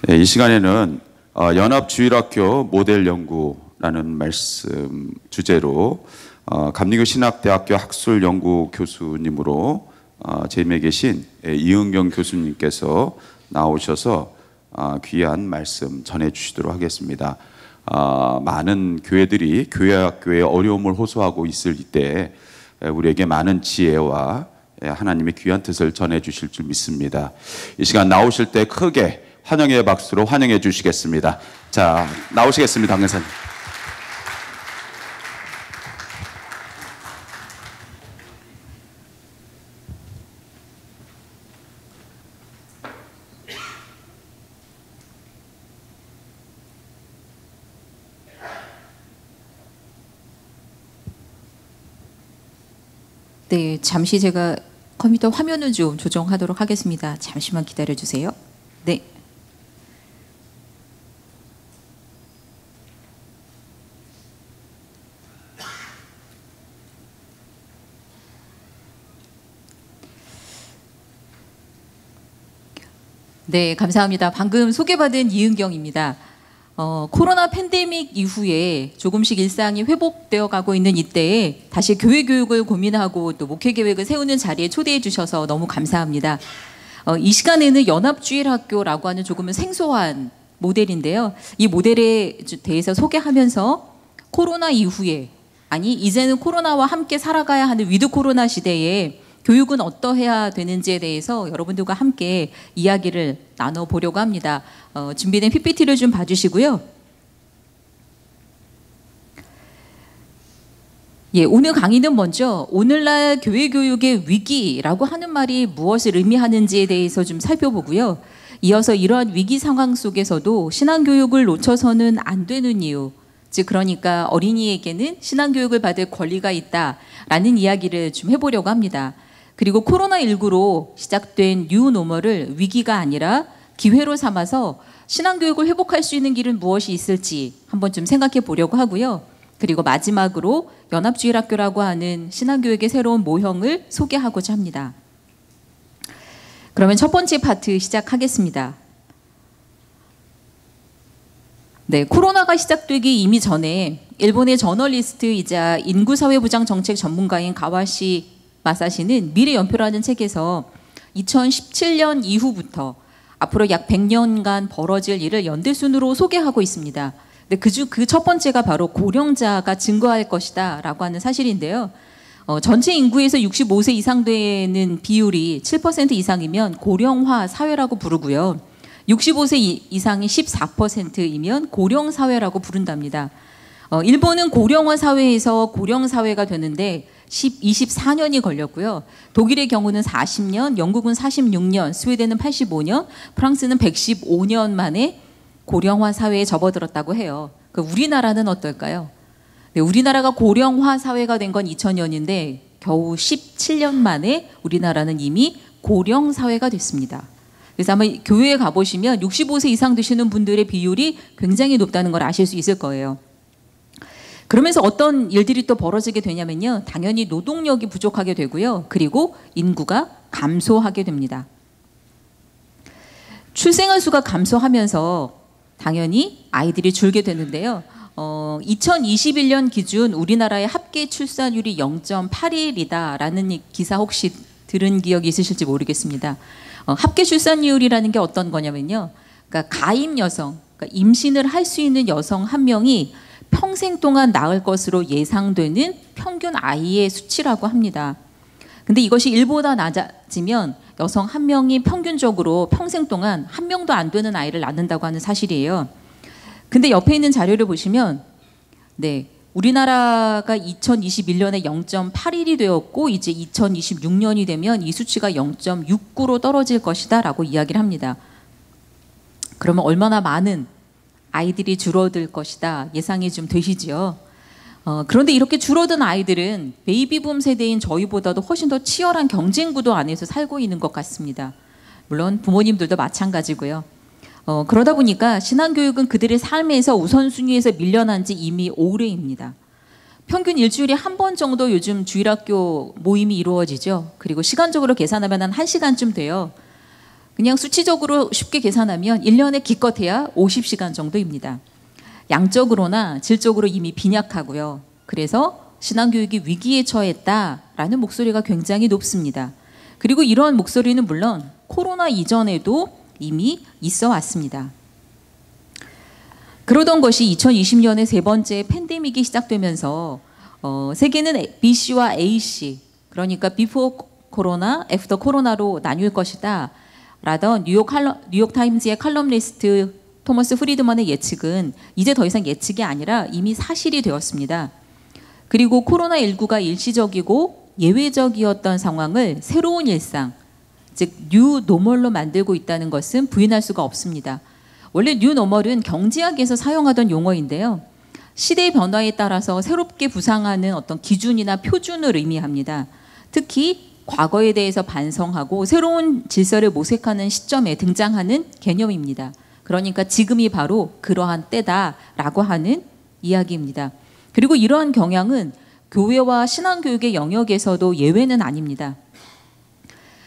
네, 이 시간에는 연합주일학교 모델 연구라는 말씀 주제로 감리교 신학대학교 학술연구 교수님으로 재임해 계신 이은경 교수님께서 나오셔서 귀한 말씀 전해 주시도록 하겠습니다. 많은 교회들이 교회학교에 어려움을 호소하고 있을 때 우리에게 많은 지혜와 하나님의 귀한 뜻을 전해 주실 줄 믿습니다. 이 시간 나오실 때 크게 환영의 박수로 환영해 주시겠습니다. 자, 나오시겠습니다, 강사님. 네, 잠시 제가 컴퓨터 화면을 좀 조정하도록 하겠습니다. 잠시만 기다려 주세요. 네. 네, 감사합니다. 방금 소개받은 이은경입니다. 코로나 팬데믹 이후에 조금씩 일상이 회복되어 가고 있는 이때에 다시 교회 교육을 고민하고 또 목회 계획을 세우는 자리에 초대해 주셔서 너무 감사합니다. 이 시간에는 연합주일학교라고 하는 조금은 생소한 모델인데요. 이 모델에 대해서 소개하면서 코로나 이후에, 아니 이제는 코로나와 함께 살아가야 하는 위드 코로나 시대에 교육은 어떠해야 되는지에 대해서 여러분들과 함께 이야기를 나눠보려고 합니다. 준비된 PPT를 좀 봐주시고요. 예, 오늘 강의는 먼저 오늘날 교회 교육의 위기라고 하는 말이 무엇을 의미하는지에 대해서 좀 살펴보고요. 이어서 이러한 위기 상황 속에서도 신앙교육을 놓쳐서는 안 되는 이유, 즉 그러니까 어린이에게는 신앙교육을 받을 권리가 있다라는 이야기를 좀 해보려고 합니다. 그리고 코로나19로 시작된 뉴노멀을 위기가 아니라 기회로 삼아서 신앙교육을 회복할 수 있는 길은 무엇이 있을지 한번 좀 생각해 보려고 하고요. 그리고 마지막으로 연합주일학교라고 하는 신앙교육의 새로운 모형을 소개하고자 합니다. 그러면 첫 번째 파트 시작하겠습니다. 네, 코로나가 시작되기 이미 전에 일본의 저널리스트이자 인구사회부장 정책 전문가인 가와시 마사시는 미래연표라는 책에서 2017년 이후부터 앞으로 약 100년간 벌어질 일을 연대순으로 소개하고 있습니다. 근데 그 첫 번째가 바로 고령자가 증가할 것이다 라고 하는 사실인데요. 전체 인구에서 65세 이상 되는 비율이 7% 이상이면 고령화 사회라고 부르고요. 65세 이상이 14%이면 고령사회라고 부른답니다. 일본은 고령화 사회에서 고령사회가 되는데 24년이 걸렸고요. 독일의 경우는 40년, 영국은 46년, 스웨덴은 85년, 프랑스는 115년 만에 고령화 사회에 접어들었다고 해요. 우리나라는 어떨까요? 네, 우리나라가 고령화 사회가 된 건 2000년인데 겨우 17년 만에 우리나라는 이미 고령 사회가 됐습니다. 그래서 아마 교회에 가보시면 65세 이상 되시는 분들의 비율이 굉장히 높다는 걸 아실 수 있을 거예요. 그러면서 어떤 일들이 또 벌어지게 되냐면요. 당연히 노동력이 부족하게 되고요. 그리고 인구가 감소하게 됩니다. 출생아 수가 감소하면서 당연히 아이들이 줄게 되는데요. 2021년 기준 우리나라의 합계 출산율이 0.81이다라는 기사 혹시 들은 기억이 있으실지 모르겠습니다. 합계 출산율이라는 게 어떤 거냐면요. 그러니까 가임 여성, 그러니까 임신을 할 수 있는 여성 한 명이 평생 동안 낳을 것으로 예상되는 평균 아이의 수치라고 합니다. 근데 이것이 1보다 낮아지면 여성 한 명이 평균적으로 평생 동안 한 명도 안 되는 아이를 낳는다고 하는 사실이에요. 근데 옆에 있는 자료를 보시면 네, 우리나라가 2021년에 0.81이 되었고 이제 2026년이 되면 이 수치가 0.69로 떨어질 것이다 라고 이야기를 합니다. 그러면 얼마나 많은 아이들이 줄어들 것이다 예상이 좀 되시지요. 그런데 이렇게 줄어든 아이들은 베이비붐 세대인 저희보다도 훨씬 더 치열한 경쟁 구도 안에서 살고 있는 것 같습니다. 물론 부모님들도 마찬가지고요. 그러다 보니까 신앙교육은 그들의 삶에서 우선순위에서 밀려난 지 이미 오래입니다. 평균 일주일에 한 번 정도 요즘 주일학교 모임이 이루어지죠. 그리고 시간적으로 계산하면 한 1시간쯤 돼요. 그냥 수치적으로 쉽게 계산하면 1년에 기껏해야 50시간 정도입니다. 양적으로나 질적으로 이미 빈약하고요. 그래서 신앙교육이 위기에 처했다라는 목소리가 굉장히 높습니다. 그리고 이러한 목소리는 물론 코로나 이전에도 이미 있어 왔습니다. 그러던 것이 2020년에 세 번째 팬데믹이 시작되면서 세계는 BC와 AC, 그러니까 비포 코로나, 애프터 코로나로 나뉠 것이다 라던 뉴욕 타임즈의 칼럼니스트 토머스 프리드먼의 예측은 이제 더 이상 예측이 아니라 이미 사실이 되었습니다. 그리고 코로나19가 일시적이고 예외적이었던 상황을 새로운 일상, 즉 뉴 노멀로 만들고 있다는 것은 부인할 수가 없습니다. 원래 뉴 노멀은 경제학에서 사용하던 용어인데요. 시대의 변화에 따라서 새롭게 부상하는 어떤 기준이나 표준을 의미합니다. 특히 과거에 대해서 반성하고 새로운 질서를 모색하는 시점에 등장하는 개념입니다. 그러니까 지금이 바로 그러한 때다라고 하는 이야기입니다. 그리고 이러한 경향은 교회와 신앙교육의 영역에서도 예외는 아닙니다.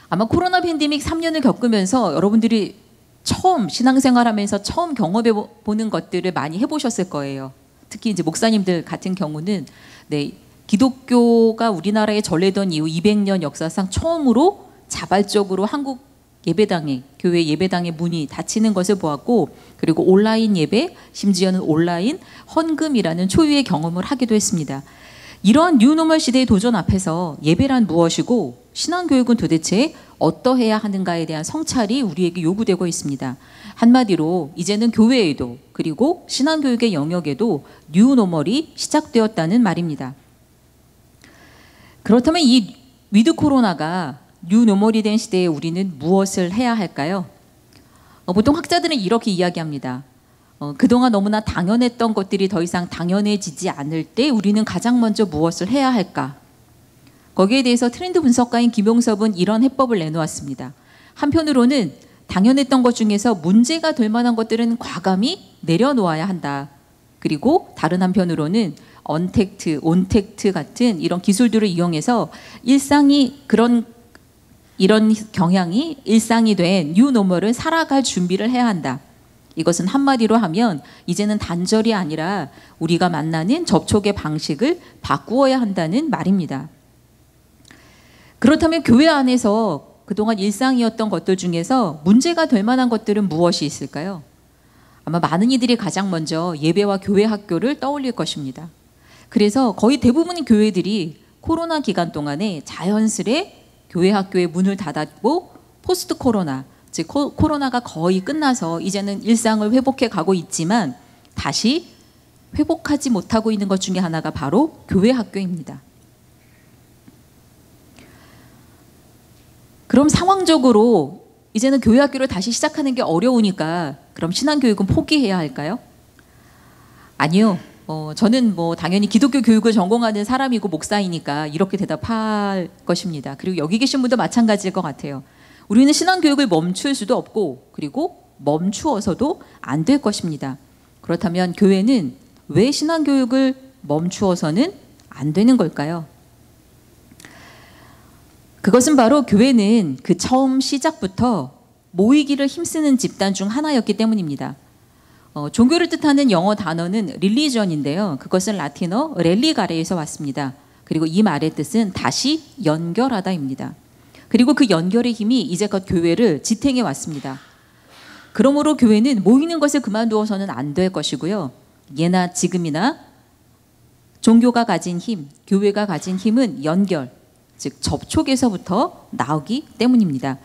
아마 코로나 팬데믹 3년을 겪으면서 여러분들이 처음 신앙생활하면서 처음 경험해 보는 것들을 많이 해보셨을 거예요. 특히 이제 목사님들 같은 경우는 기독교가 우리나라에 전래된 이후 200년 역사상 처음으로 자발적으로 한국 예배당에, 교회 예배당의 문이 닫히는 것을 보았고, 그리고 온라인 예배, 심지어는 온라인 헌금이라는 초유의 경험을 하기도 했습니다. 이런 뉴노멀 시대의 도전 앞에서 예배란 무엇이고 신앙교육은 도대체 어떠해야 하는가에 대한 성찰이 우리에게 요구되고 있습니다. 한마디로 이제는 교회에도 그리고 신앙교육의 영역에도 뉴노멀이 시작되었다는 말입니다. 그렇다면 이 위드 코로나가 뉴노멀이 된 시대에 우리는 무엇을 해야 할까요? 보통 학자들은 이렇게 이야기합니다. 그동안 너무나 당연했던 것들이 더 이상 당연해지지 않을 때 우리는 가장 먼저 무엇을 해야 할까? 거기에 대해서 트렌드 분석가인 김용섭은 이런 해법을 내놓았습니다. 한편으로는 당연했던 것 중에서 문제가 될 만한 것들은 과감히 내려놓아야 한다. 그리고 다른 한편으로는 언택트, 온택트 같은 이런 기술들을 이용해서 이런 경향이 일상이 된 뉴노멀을 살아갈 준비를 해야 한다. 이것은 한마디로 하면 이제는 단절이 아니라 우리가 만나는 접촉의 방식을 바꾸어야 한다는 말입니다. 그렇다면 교회 안에서 그동안 일상이었던 것들 중에서 문제가 될 만한 것들은 무엇이 있을까요? 아마 많은 이들이 가장 먼저 예배와 교회 학교를 떠올릴 것입니다. 그래서 거의 대부분의 교회들이 코로나 기간 동안에 자연스레 교회 학교의 문을 닫았고 포스트 코로나, 즉 코로나가 거의 끝나서 이제는 일상을 회복해 가고 있지만 다시 회복하지 못하고 있는 것 중에 하나가 바로 교회 학교입니다. 그럼 상황적으로 이제는 교회 학교를 다시 시작하는 게 어려우니까 그럼 신앙교육은 포기해야 할까요? 아니요. 저는 당연히 기독교 교육을 전공하는 사람이고 목사이니까 이렇게 대답할 것입니다. 그리고 여기 계신 분도 마찬가지일 것 같아요. 우리는 신앙교육을 멈출 수도 없고 그리고 멈추어서도 안 될 것입니다. 그렇다면 교회는 왜 신앙교육을 멈추어서는 안 되는 걸까요? 그것은 바로 교회는 그 처음 시작부터 모이기를 힘쓰는 집단 중 하나였기 때문입니다. 종교를 뜻하는 영어 단어는 religion인데요. 그것은 라틴어 렐리가레에서 왔습니다. 그리고 이 말의 뜻은 다시 연결하다입니다. 그리고 그 연결의 힘이 이제껏 교회를 지탱해 왔습니다. 그러므로 교회는 모이는 것을 그만두어서는 안 될 것이고요. 예나 지금이나 종교가 가진 힘, 교회가 가진 힘은 연결, 즉 접촉에서부터 나오기 때문입니다.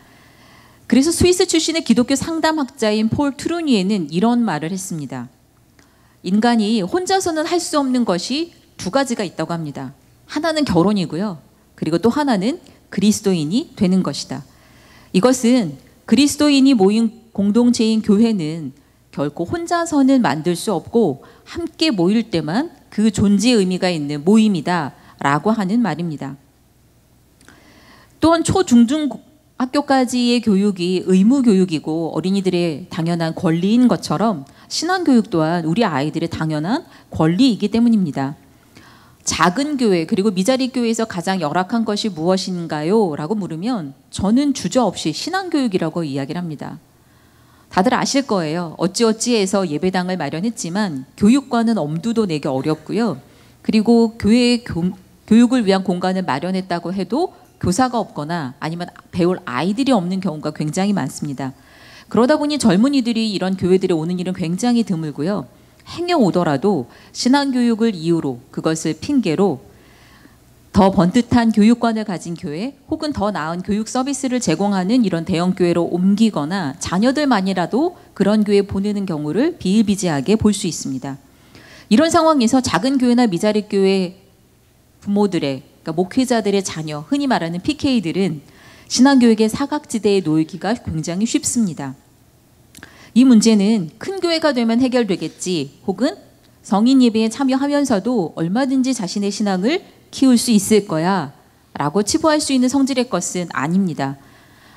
그래서 스위스 출신의 기독교 상담학자인 폴 트루니에는 이런 말을 했습니다. 인간이 혼자서는 할 수 없는 것이 두 가지가 있다고 합니다. 하나는 결혼이고요. 그리고 또 하나는 그리스도인이 되는 것이다. 이것은 그리스도인이 모인 공동체인 교회는 결코 혼자서는 만들 수 없고 함께 모일 때만 그 존재의 의미가 있는 모임이다 라고 하는 말입니다. 또한 초중중 학교까지의 교육이 의무 교육이고 어린이들의 당연한 권리인 것처럼 신앙교육 또한 우리 아이들의 당연한 권리이기 때문입니다. 작은 교회 그리고 미자리 교회에서 가장 열악한 것이 무엇인가요? 라고 물으면 저는 주저없이 신앙교육이라고 이야기를 합니다. 다들 아실 거예요. 어찌어찌해서 예배당을 마련했지만 교육과는 엄두도 내기 어렵고요. 그리고 교육을 위한 공간을 마련했다고 해도 교사가 없거나 아니면 배울 아이들이 없는 경우가 굉장히 많습니다. 그러다 보니 젊은이들이 이런 교회들에 오는 일은 굉장히 드물고요. 행여 오더라도 신앙교육을 이유로 그것을 핑계로 더 번듯한 교육관을 가진 교회 혹은 더 나은 교육 서비스를 제공하는 이런 대형 교회로 옮기거나 자녀들만이라도 그런 교회에 보내는 경우를 비일비재하게 볼 수 있습니다. 이런 상황에서 작은 교회나 미자리 교회 부모들의 그러니까 목회자들의 자녀, 흔히 말하는 PK들은 신앙교육의 사각지대에 놓이기가 굉장히 쉽습니다. 이 문제는 큰 교회가 되면 해결되겠지 혹은 성인 예배에 참여하면서도 얼마든지 자신의 신앙을 키울 수 있을 거야 라고 치부할 수 있는 성질의 것은 아닙니다.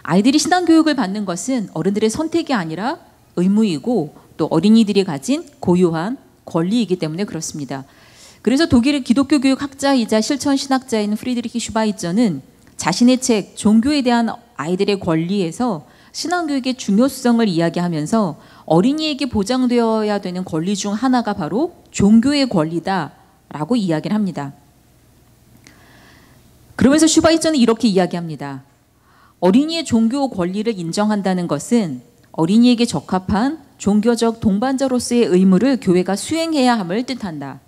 아이들이 신앙교육을 받는 것은 어른들의 선택이 아니라 의무이고 또 어린이들이 가진 고유한 권리이기 때문에 그렇습니다. 그래서 독일의 기독교 교육 학자이자 실천 신학자인 프리드리히 슈바이처는 자신의 책 종교에 대한 아이들의 권리에서 신앙교육의 중요성을 이야기하면서 어린이에게 보장되어야 되는 권리 중 하나가 바로 종교의 권리다라고 이야기를 합니다. 그러면서 슈바이처는 이렇게 이야기합니다. 어린이의 종교 권리를 인정한다는 것은 어린이에게 적합한 종교적 동반자로서의 의무를 교회가 수행해야 함을 뜻한다.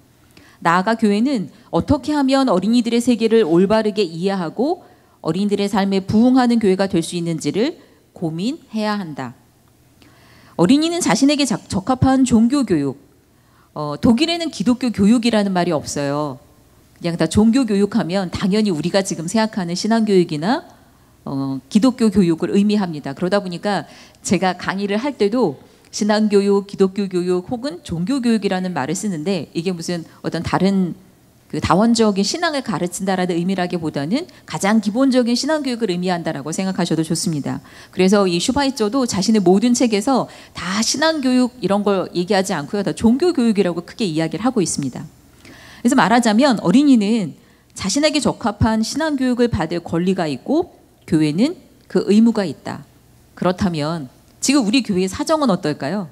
나아가 교회는 어떻게 하면 어린이들의 세계를 올바르게 이해하고 어린이들의 삶에 부응하는 교회가 될 수 있는지를 고민해야 한다. 어린이는 자신에게 적합한 종교교육, 독일에는 기독교 교육이라는 말이 없어요. 그냥 다 종교 교육하면 당연히 우리가 지금 생각하는 신앙교육이나 기독교 교육을 의미합니다. 그러다 보니까 제가 강의를 할 때도 신앙교육, 기독교 교육 혹은 종교교육이라는 말을 쓰는데 이게 무슨 어떤 다른 그 다원적인 신앙을 가르친다라는 의미라기보다는 가장 기본적인 신앙교육을 의미한다라고 생각하셔도 좋습니다. 그래서 이 슈바이처도 자신의 모든 책에서 다 신앙교육 이런 걸 얘기하지 않고요. 다 종교교육이라고 크게 이야기를 하고 있습니다. 그래서 말하자면 어린이는 자신에게 적합한 신앙교육을 받을 권리가 있고 교회는 그 의무가 있다. 그렇다면 지금 우리 교회의 사정은 어떨까요?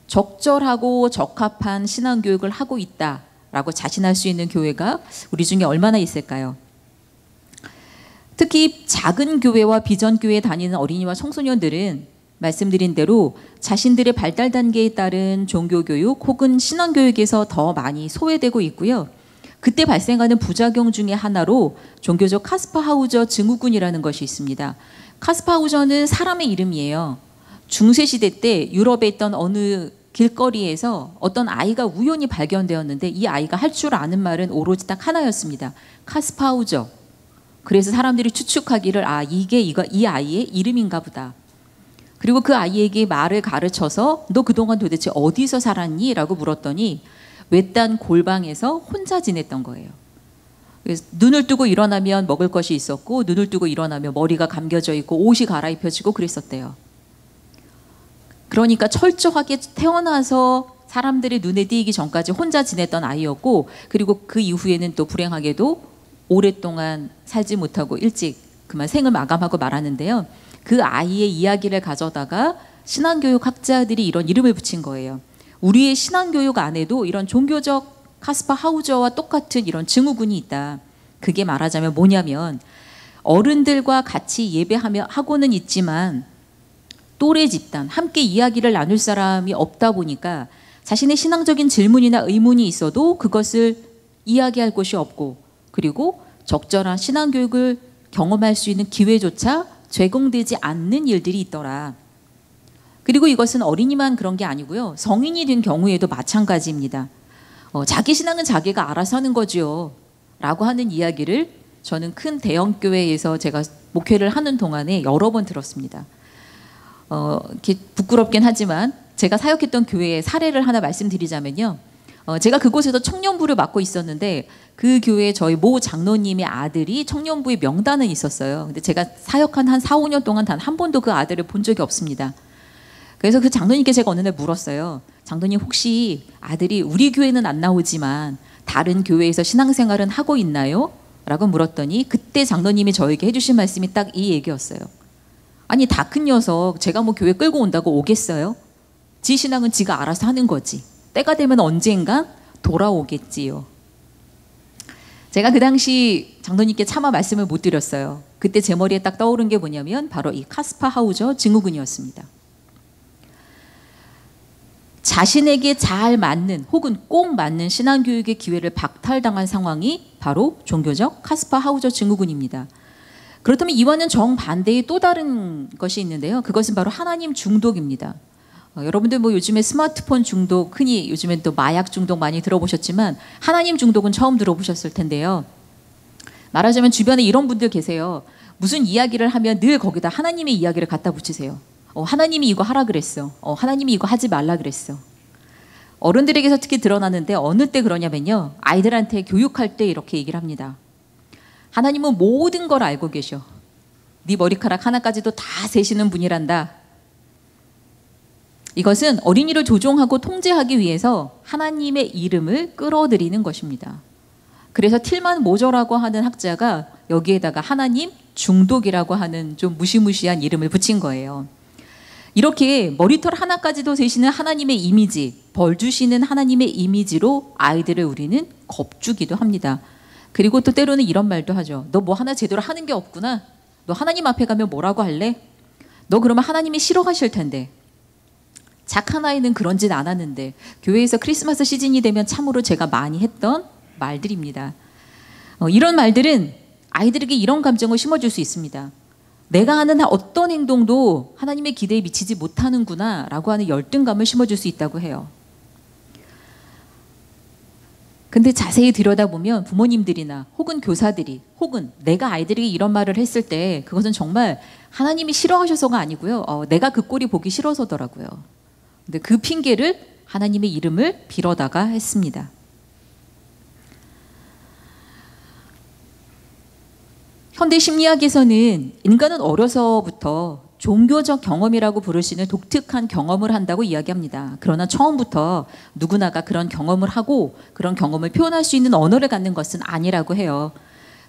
적절하고 적합한 신앙교육을 하고 있다라고 자신할 수 있는 교회가 우리 중에 얼마나 있을까요? 특히 작은 교회와 비전 교회에 다니는 어린이와 청소년들은 말씀드린 대로 자신들의 발달 단계에 따른 종교교육 혹은 신앙교육에서 더 많이 소외되고 있고요. 그때 발생하는 부작용 중에 하나로 종교적 카스퍼하우저 증후군이라는 것이 있습니다. 카스퍼하우저는 사람의 이름이에요. 중세시대 때 유럽에 있던 어느 길거리에서 어떤 아이가 우연히 발견되었는데 이 아이가 할 줄 아는 말은 오로지 딱 하나였습니다. 카스퍼하우저. 그래서 사람들이 추측하기를 이게 이 아이의 이름인가 보다. 그리고 그 아이에게 말을 가르쳐서 너 그동안 도대체 어디서 살았니? 라고 물었더니 외딴 골방에서 혼자 지냈던 거예요. 그래서 눈을 뜨고 일어나면 먹을 것이 있었고 눈을 뜨고 일어나면 머리가 감겨져 있고 옷이 갈아입혀지고 그랬었대요. 그러니까 철저하게 태어나서 사람들의 눈에 띄기 전까지 혼자 지냈던 아이였고 그리고 그 이후에는 또 불행하게도 오랫동안 살지 못하고 일찍 그만 생을 마감하고 말았는데요. 그 아이의 이야기를 가져다가 신앙교육 학자들이 이런 이름을 붙인 거예요. 우리의 신앙교육 안에도 이런 종교적 카스퍼하우저와 똑같은 이런 증후군이 있다. 그게 말하자면 뭐냐면 어른들과 같이 예배하고는 있지만 또래 집단, 함께 이야기를 나눌 사람이 없다 보니까 자신의 신앙적인 질문이나 의문이 있어도 그것을 이야기할 곳이 없고 그리고 적절한 신앙교육을 경험할 수 있는 기회조차 제공되지 않는 일들이 있더라. 그리고 이것은 어린이만 그런 게 아니고요. 성인이 된 경우에도 마찬가지입니다. 자기 신앙은 자기가 알아서 하는 거죠. 라고 하는 이야기를 저는 큰 대형 교회에서 제가 목회를 하는 동안에 여러 번 들었습니다. 이렇게 부끄럽긴 하지만 제가 사역했던 교회의 사례를 하나 말씀드리자면요. 제가 그곳에서 청년부를 맡고 있었는데 그 교회에 저희 모 장로님의 아들이 청년부의 명단은 있었어요. 근데 제가 사역한 한 4, 5년 동안 단 한 번도 그 아들을 본 적이 없습니다. 그래서 그 장로님께 제가 어느 날 물었어요. 장로님 혹시 아들이 우리 교회는 안 나오지만 다른 교회에서 신앙생활은 하고 있나요? 라고 물었더니 그때 장로님이 저에게 해주신 말씀이 딱 이 얘기였어요. 아니 다 큰 녀석 제가 뭐 교회 끌고 온다고 오겠어요? 지 신앙은 지가 알아서 하는 거지. 때가 되면 언젠간 돌아오겠지요. 제가 그 당시 장로님께 차마 말씀을 못 드렸어요. 그때 제 머리에 딱 떠오른 게 뭐냐면 바로 이 카스파 하우저 증후군이었습니다. 자신에게 잘 맞는 혹은 꼭 맞는 신앙교육의 기회를 박탈당한 상황이 바로 종교적 카스파 하우저 증후군입니다. 그렇다면 이와는 정반대의 또 다른 것이 있는데요. 그것은 바로 하나님 중독입니다. 여러분들 뭐 요즘에 스마트폰 중독, 흔히 요즘엔 또 마약 중독 많이 들어보셨지만 하나님 중독은 처음 들어보셨을 텐데요. 말하자면 주변에 이런 분들 계세요. 무슨 이야기를 하면 늘 거기다 하나님의 이야기를 갖다 붙이세요. 하나님이 이거 하라 그랬어. 하나님이 이거 하지 말라 그랬어. 어른들에게서 특히 드러나는데 어느 때 그러냐면요. 아이들한테 교육할 때 이렇게 얘기를 합니다. 하나님은 모든 걸 알고 계셔. 네 머리카락 하나까지도 다 세시는 분이란다. 이것은 어린이를 조종하고 통제하기 위해서 하나님의 이름을 끌어들이는 것입니다. 그래서 틸만 모저라고 하는 학자가 여기에다가 하나님 중독이라고 하는 좀 무시무시한 이름을 붙인 거예요. 이렇게 머리털 하나까지도 세시는 하나님의 이미지, 벌 주시는 하나님의 이미지로 아이들을 우리는 겁주기도 합니다. 그리고 또 때로는 이런 말도 하죠. 너 뭐 하나 제대로 하는 게 없구나. 너 하나님 앞에 가면 뭐라고 할래? 너 그러면 하나님이 싫어하실 텐데. 착한 아이는 그런 짓 안 하는데. 교회에서 크리스마스 시즌이 되면 참으로 제가 많이 했던 말들입니다. 이런 말들은 아이들에게 이런 감정을 심어줄 수 있습니다. 내가 하는 어떤 행동도 하나님의 기대에 미치지 못하는구나 라고 하는 열등감을 심어줄 수 있다고 해요. 근데 자세히 들여다보면 부모님들이나 혹은 교사들이 혹은 내가 아이들에게 이런 말을 했을 때 그것은 정말 하나님이 싫어하셔서가 아니고요. 내가 그 꼴이 보기 싫어서더라고요. 근데 그 핑계를 하나님의 이름을 빌어다가 했습니다. 현대 심리학에서는 인간은 어려서부터 종교적 경험이라고 부를 수 있는 독특한 경험을 한다고 이야기합니다. 그러나 처음부터 누구나가 그런 경험을 하고 그런 경험을 표현할 수 있는 언어를 갖는 것은 아니라고 해요.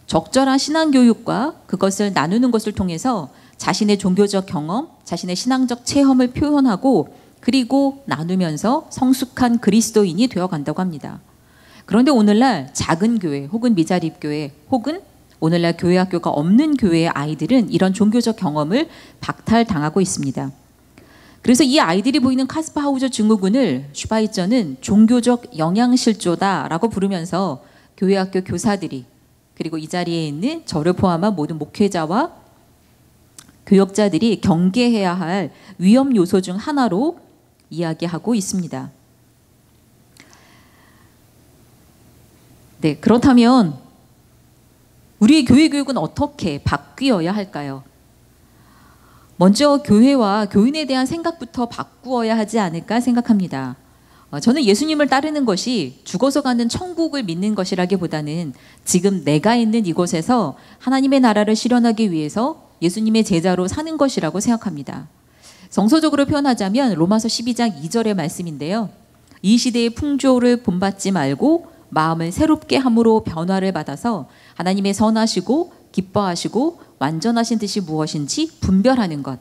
적절한 신앙교육과 그것을 나누는 것을 통해서 자신의 종교적 경험, 자신의 신앙적 체험을 표현하고 그리고 나누면서 성숙한 그리스도인이 되어간다고 합니다. 그런데 오늘날 작은 교회 혹은 미자립교회 혹은 오늘날 교회 학교가 없는 교회의 아이들은 이런 종교적 경험을 박탈당하고 있습니다. 그래서 이 아이들이 보이는 카스파 하우저 증후군을 슈바이처는 종교적 영양실조다라고 부르면서 교회 학교 교사들이 그리고 이 자리에 있는 저를 포함한 모든 목회자와 교역자들이 경계해야 할 위험 요소 중 하나로 이야기하고 있습니다. 네, 그렇다면 우리의 교회 교육은 어떻게 바뀌어야 할까요? 먼저 교회와 교인에 대한 생각부터 바꾸어야 하지 않을까 생각합니다. 저는 예수님을 따르는 것이 죽어서 가는 천국을 믿는 것이라기보다는 지금 내가 있는 이곳에서 하나님의 나라를 실현하기 위해서 예수님의 제자로 사는 것이라고 생각합니다. 정서적으로 표현하자면 로마서 12장 2절의 말씀인데요. 이 시대의 풍조를 본받지 말고 마음을 새롭게 함으로 변화를 받아서 하나님의 선하시고 기뻐하시고 완전하신 뜻이 무엇인지 분별하는 것.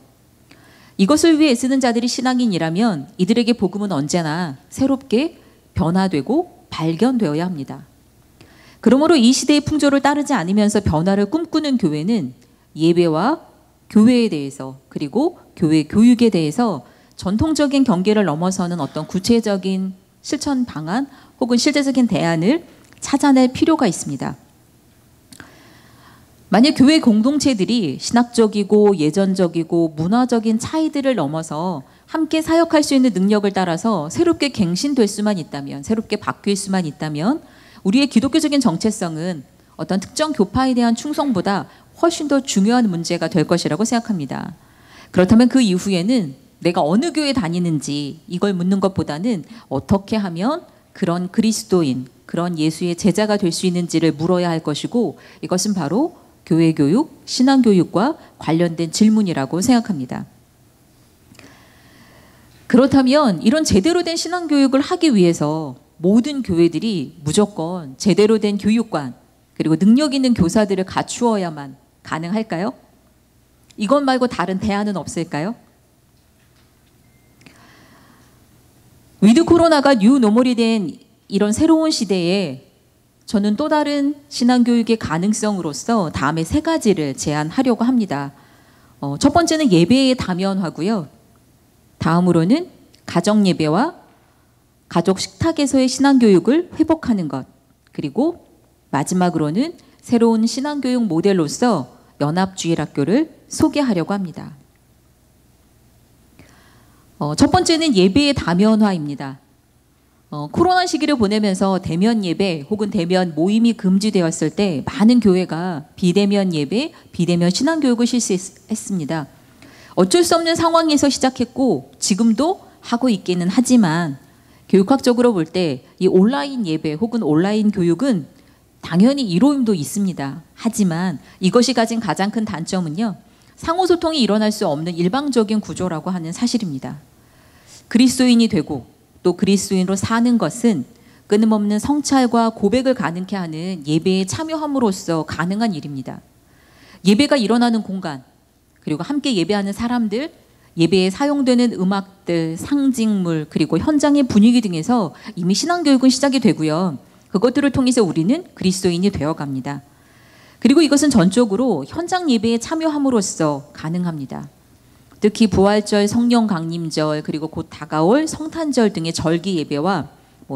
이것을 위해 애쓰는 자들이 신앙인이라면 이들에게 복음은 언제나 새롭게 변화되고 발견되어야 합니다. 그러므로 이 시대의 풍조를 따르지 않으면서 변화를 꿈꾸는 교회는 예배와 교회에 대해서 그리고 교회 교육에 대해서 전통적인 경계를 넘어서는 어떤 구체적인 실천 방안 혹은 실제적인 대안을 찾아낼 필요가 있습니다. 만약 교회 공동체들이 신학적이고 예전적이고 문화적인 차이들을 넘어서 함께 사역할 수 있는 능력을 따라서 새롭게 갱신될 수만 있다면, 새롭게 바뀔 수만 있다면 우리의 기독교적인 정체성은 어떤 특정 교파에 대한 충성보다 훨씬 더 중요한 문제가 될 것이라고 생각합니다. 그렇다면 그 이후에는 내가 어느 교회 다니는지 이걸 묻는 것보다는 어떻게 하면 그런 그리스도인, 그런 예수의 제자가 될 수 있는지를 물어야 할 것이고 이것은 바로 교회 교육, 신앙 교육과 관련된 질문이라고 생각합니다. 그렇다면 이런 제대로 된 신앙 교육을 하기 위해서 모든 교회들이 무조건 제대로 된 교육관 그리고 능력 있는 교사들을 갖추어야만 가능할까요? 이것 말고 다른 대안은 없을까요? 위드 코로나가 뉴 노멀이 된 이런 새로운 시대에 저는 또 다른 신앙교육의 가능성으로서 다음에 3가지를 제안하려고 합니다. 첫 번째는 예배의 다면화고요. 다음으로는 가정예배와 가족 식탁에서의 신앙교육을 회복하는 것. 그리고 마지막으로는 새로운 신앙교육 모델로서 연합주일학교를 소개하려고 합니다. 첫 번째는 예배의 다면화입니다. 코로나 시기를 보내면서 대면 예배 혹은 대면 모임이 금지되었을 때 많은 교회가 비대면 예배, 비대면 신앙교육을 실시했습니다. 어쩔 수 없는 상황에서 시작했고 지금도 하고 있기는 하지만 교육학적으로 볼 때 이 온라인 예배 혹은 온라인 교육은 당연히 이로움도 있습니다. 하지만 이것이 가진 가장 큰 단점은요. 상호소통이 일어날 수 없는 일방적인 구조라고 하는 사실입니다. 그리스도인이 되고 또 그리스도인으로 사는 것은 끊임없는 성찰과 고백을 가능케 하는 예배에 참여함으로써 가능한 일입니다. 예배가 일어나는 공간, 그리고 함께 예배하는 사람들, 예배에 사용되는 음악들, 상징물, 그리고 현장의 분위기 등에서 이미 신앙교육은 시작이 되고요. 그것들을 통해서 우리는 그리스도인이 되어갑니다. 그리고 이것은 전적으로 현장 예배에 참여함으로써 가능합니다. 특히 부활절, 성령 강림절, 그리고 곧 다가올 성탄절 등의 절기 예배와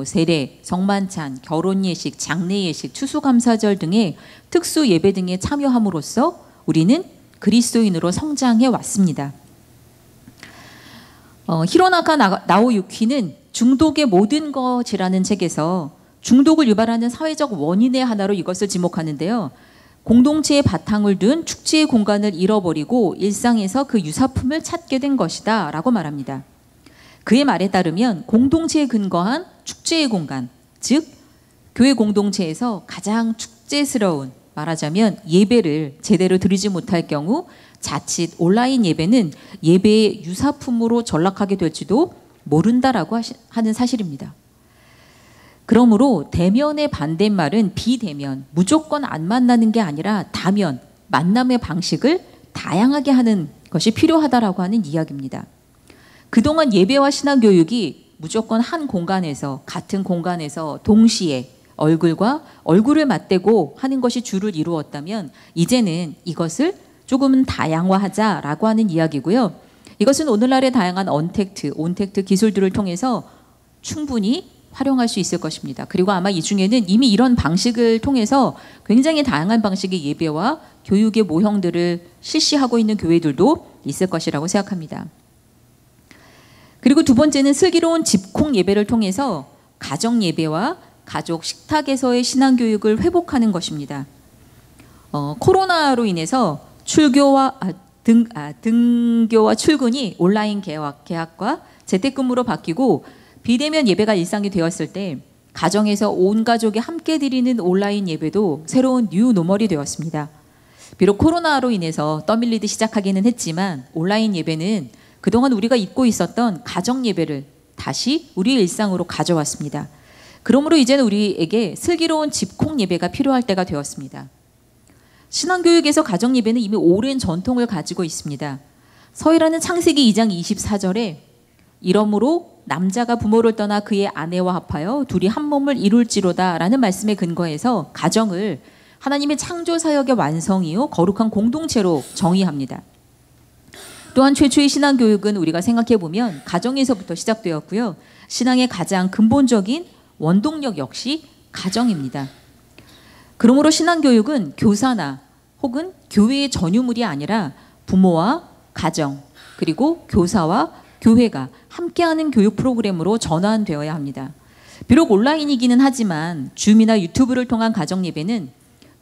세례, 성만찬, 결혼 예식, 장례 예식, 추수감사절 등의 특수 예배 등에 참여함으로써 우리는 그리스도인으로 성장해 왔습니다. 히로나카 나오유키는 중독의 모든 것이라는 책에서 중독을 유발하는 사회적 원인의 하나로 이것을 지목하는데요. 공동체의 바탕을 둔 축제의 공간을 잃어버리고 일상에서 그 유사품을 찾게 된 것이다 라고 말합니다. 그의 말에 따르면 공동체에 근거한 축제의 공간, 즉 교회 공동체에서 가장 축제스러운, 말하자면 예배를 제대로 드리지 못할 경우 자칫 온라인 예배는 예배의 유사품으로 전락하게 될지도 모른다라고 하는 사실입니다. 그러므로 대면의 반대말은 비대면, 무조건 안 만나는 게 아니라 다면, 만남의 방식을 다양하게 하는 것이 필요하다라고 하는 이야기입니다. 그동안 예배와 신앙교육이 무조건 한 공간에서, 같은 공간에서 동시에 얼굴과 얼굴을 맞대고 하는 것이 주를 이루었다면 이제는 이것을 조금은 다양화하자라고 하는 이야기고요. 이것은 오늘날의 다양한 온택트 기술들을 통해서 충분히 활용할 수 있을 것입니다. 그리고 아마 이 중에는 이미 이런 방식을 통해서 굉장히 다양한 방식의 예배와 교육의 모형들을 실시하고 있는 교회들도 있을 것이라고 생각합니다. 그리고 두 번째는 슬기로운 집콕 예배를 통해서 가정 예배와 가족 식탁에서의 신앙교육을 회복하는 것입니다. 코로나로 인해서 등교와 출근이 온라인 개학과 재택근무로 바뀌고 비대면 예배가 일상이 되었을 때 가정에서 온 가족이 함께 드리는 온라인 예배도 새로운 뉴 노멀이 되었습니다. 비록 코로나로 인해서 떠밀리듯 시작하기는 했지만 온라인 예배는 그동안 우리가 잊고 있었던 가정 예배를 다시 우리의 일상으로 가져왔습니다. 그러므로 이제는 우리에게 슬기로운 집콕 예배가 필요할 때가 되었습니다. 신앙교육에서 가정 예배는 이미 오랜 전통을 가지고 있습니다. 서기라는 창세기 2장 24절에 이러므로 남자가 부모를 떠나 그의 아내와 합하여 둘이 한 몸을 이룰지로다 라는 말씀에 근거해서 가정을 하나님의 창조 사역의 완성이요 거룩한 공동체로 정의합니다. 또한 최초의 신앙교육은 우리가 생각해보면 가정에서부터 시작되었고요. 신앙의 가장 근본적인 원동력 역시 가정입니다. 그러므로 신앙교육은 교사나 혹은 교회의 전유물이 아니라 부모와 가정 그리고 교사와 교회가 함께하는 교육 프로그램으로 전환되어야 합니다. 비록 온라인이기는 하지만 줌이나 유튜브를 통한 가정 예배는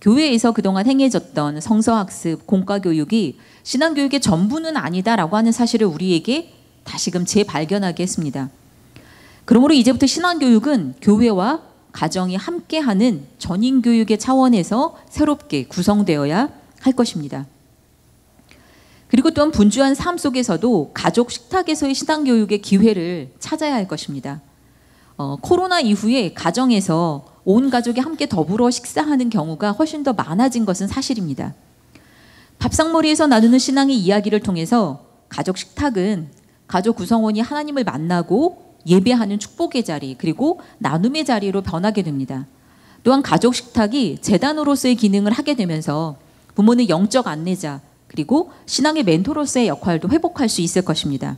교회에서 그동안 행해졌던 성서학습, 공과교육이 신앙교육의 전부는 아니다라고 하는 사실을 우리에게 다시금 재발견하게 했습니다. 그러므로 이제부터 신앙교육은 교회와 가정이 함께하는 전인교육의 차원에서 새롭게 구성되어야 할 것입니다. 그리고 또한 분주한 삶 속에서도 가족 식탁에서의 신앙교육의 기회를 찾아야 할 것입니다. 코로나 이후에 가정에서 온 가족이 함께 더불어 식사하는 경우가 훨씬 더 많아진 것은 사실입니다. 밥상머리에서 나누는 신앙의 이야기를 통해서 가족 식탁은 가족 구성원이 하나님을 만나고 예배하는 축복의 자리, 그리고 나눔의 자리로 변하게 됩니다. 또한 가족 식탁이 재단으로서의 기능을 하게 되면서 부모는 영적 안내자, 그리고 신앙의 멘토로서의 역할도 회복할 수 있을 것입니다.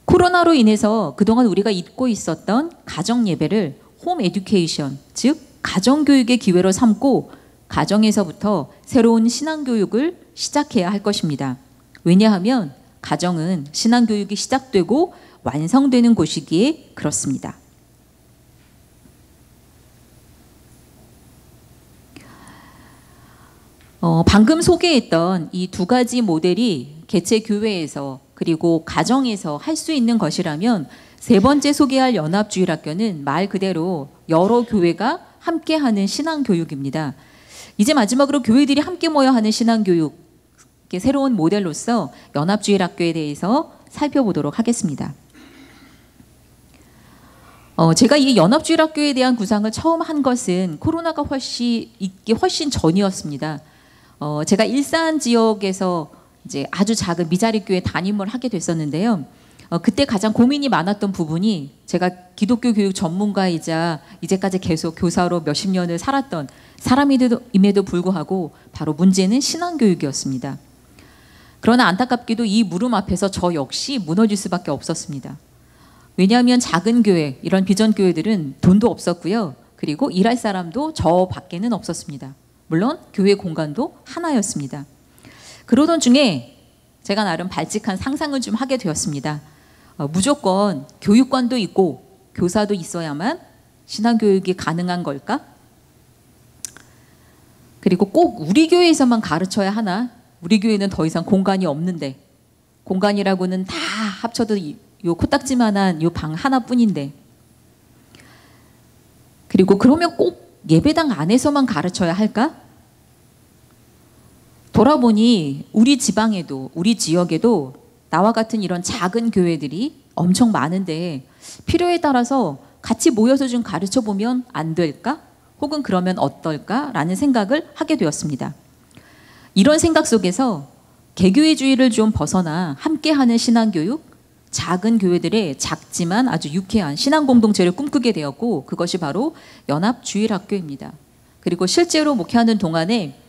코로나로 인해서 그동안 우리가 잊고 있었던 가정 예배를 홈 에듀케이션, 즉 가정교육의 기회로 삼고 가정에서부터 새로운 신앙교육을 시작해야 할 것입니다. 왜냐하면 가정은 신앙교육이 시작되고 완성되는 곳이기에 그렇습니다. 방금 소개했던 이 두 가지 모델이 개체 교회에서 그리고 가정에서 할 수 있는 것이라면 세 번째 소개할 연합주일학교는 말 그대로 여러 교회가 함께하는 신앙교육입니다. 이제 마지막으로 교회들이 함께 모여 하는 신앙교육, 새로운 모델로서 연합주일학교에 대해서 살펴보도록 하겠습니다. 제가 이 연합주일학교에 대한 구상을 처음 한 것은 코로나가 훨씬 전이었습니다. 제가 일산 지역에서 이제 아주 작은 미자리 교회 담임을 하게 됐었는데요. 그때 가장 고민이 많았던 부분이 제가 기독교 교육 전문가이자 이제까지 계속 교사로 몇십 년을 살았던 사람임에도 불구하고 바로 문제는 신앙교육이었습니다. 그러나 안타깝게도 이 물음 앞에서 저 역시 무너질 수밖에 없었습니다. 왜냐하면 작은 교회, 이런 비전 교회들은 돈도 없었고요. 그리고 일할 사람도 저 밖에는 없었습니다. 물론 교회 공간도 하나였습니다. 그러던 중에 제가 나름 발칙한 상상을 좀 하게 되었습니다. 무조건 교육관도 있고 교사도 있어야만 신앙교육이 가능한 걸까? 그리고 꼭 우리 교회에서만 가르쳐야 하나? 우리 교회는 더 이상 공간이 없는데, 공간이라고는 다 합쳐도 요 코딱지만한 요 방 하나뿐인데, 그리고 그러면 꼭 예배당 안에서만 가르쳐야 할까? 돌아보니 우리 지방에도, 우리 지역에도 나와 같은 이런 작은 교회들이 엄청 많은데 필요에 따라서 같이 모여서 좀 가르쳐 보면 안 될까? 혹은 그러면 어떨까? 라는 생각을 하게 되었습니다. 이런 생각 속에서 개교회주의를 좀 벗어나 함께하는 신앙교육, 작은 교회들의 작지만 아주 유쾌한 신앙 공동체를 꿈꾸게 되었고, 그것이 바로 연합주일학교입니다. 그리고 실제로 목회하는 동안에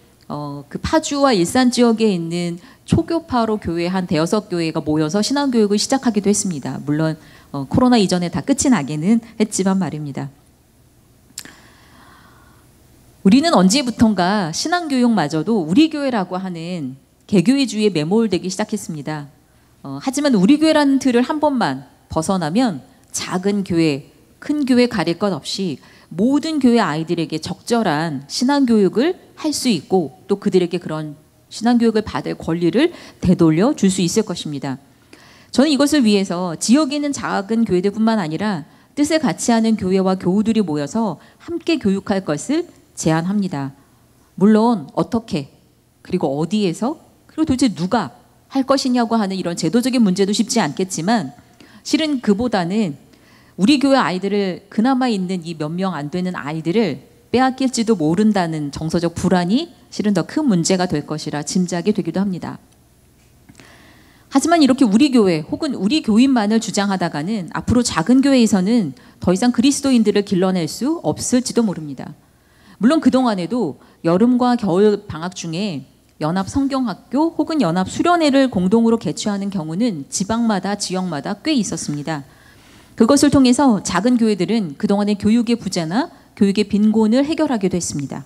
그 파주와 일산 지역에 있는 초교파로 교회 한 5교회가 모여서 신앙교육을 시작하기도 했습니다. 물론 코로나 이전에 다 끝이 나기는 했지만 말입니다. 우리는 언제부턴가 신앙교육마저도 우리 교회라고 하는 개교회주의에 매몰되기 시작했습니다. 하지만 우리 교회라는 틀을 한 번만 벗어나면 작은 교회, 큰 교회 가릴 것 없이 모든 교회 아이들에게 적절한 신앙교육을 할 수 있고, 또 그들에게 그런 신앙교육을 받을 권리를 되돌려 줄 수 있을 것입니다. 저는 이것을 위해서 지역에 있는 작은 교회들뿐만 아니라 뜻을 같이 하는 교회와 교우들이 모여서 함께 교육할 것을 제안합니다. 물론 어떻게, 그리고 어디에서, 그리고 도대체 누가 할 것이냐고 하는 이런 제도적인 문제도 쉽지 않겠지만, 실은 그보다는 우리 교회 아이들을, 그나마 있는 이 몇 명 안 되는 아이들을 빼앗길지도 모른다는 정서적 불안이 실은 더 큰 문제가 될 것이라 짐작이 되기도 합니다. 하지만 이렇게 우리 교회 혹은 우리 교인만을 주장하다가는 앞으로 작은 교회에서는 더 이상 그리스도인들을 길러낼 수 없을지도 모릅니다. 물론 그동안에도 여름과 겨울 방학 중에 연합 성경학교 혹은 연합 수련회를 공동으로 개최하는 경우는 지방마다 지역마다 꽤 있었습니다. 그것을 통해서 작은 교회들은 그동안의 교육의 부재나 교육의 빈곤을 해결하기도 했습니다.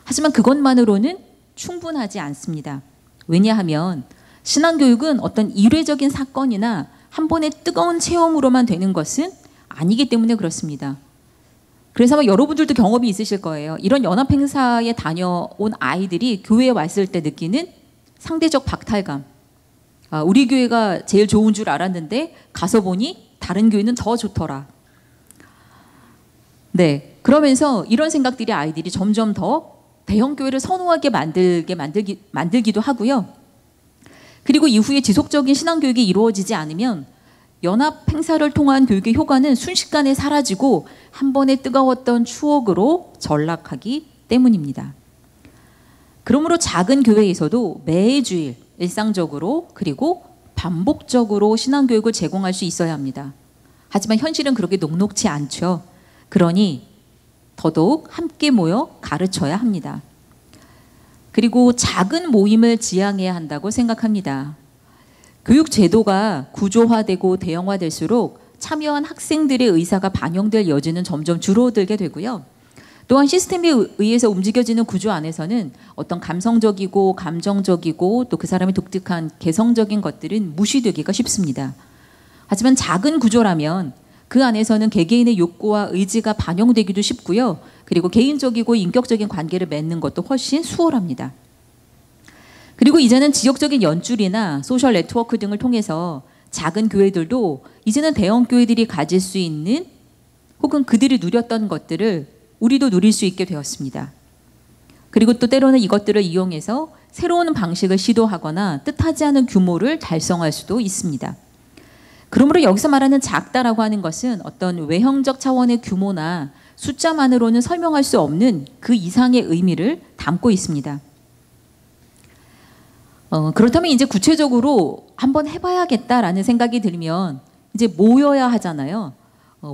하지만 그것만으로는 충분하지 않습니다. 왜냐하면 신앙교육은 어떤 일회적인 사건이나 한 번의 뜨거운 체험으로만 되는 것은 아니기 때문에 그렇습니다. 그래서 아마 여러분들도 경험이 있으실 거예요. 이런 연합 행사에 다녀온 아이들이 교회에 왔을 때 느끼는 상대적 박탈감. 우리 교회가 제일 좋은 줄 알았는데 가서 보니 다른 교회는 더 좋더라. 네, 그러면서 이런 생각들이 아이들이 점점 더 대형 교회를 선호하게 만들기도 하고요. 그리고 이후에 지속적인 신앙교육이 이루어지지 않으면 연합 행사를 통한 교육의 효과는 순식간에 사라지고 한 번의 뜨거웠던 추억으로 전락하기 때문입니다. 그러므로 작은 교회에서도 매주일 일상적으로 그리고 반복적으로 신앙교육을 제공할 수 있어야 합니다. 하지만 현실은 그렇게 녹록지 않죠. 그러니 더더욱 함께 모여 가르쳐야 합니다. 그리고 작은 모임을 지향해야 한다고 생각합니다. 교육 제도가 구조화되고 대형화될수록 참여한 학생들의 의사가 반영될 여지는 점점 줄어들게 되고요. 또한 시스템에 의해서 움직여지는 구조 안에서는 어떤 감성적이고 감정적이고 또 그 사람의 독특한 개성적인 것들은 무시되기가 쉽습니다. 하지만 작은 구조라면 그 안에서는 개개인의 욕구와 의지가 반영되기도 쉽고요. 그리고 개인적이고 인격적인 관계를 맺는 것도 훨씬 수월합니다. 그리고 이제는 지역적인 연줄이나 소셜 네트워크 등을 통해서 작은 교회들도 이제는 대형 교회들이 가질 수 있는 혹은 그들이 누렸던 것들을 우리도 누릴 수 있게 되었습니다. 그리고 또 때로는 이것들을 이용해서 새로운 방식을 시도하거나 뜻하지 않은 규모를 달성할 수도 있습니다. 그러므로 여기서 말하는 작다라고 하는 것은 어떤 외형적 차원의 규모나 숫자만으로는 설명할 수 없는 그 이상의 의미를 담고 있습니다. 그렇다면 이제 구체적으로 한번 해봐야겠다라는 생각이 들면 이제 모여야 하잖아요.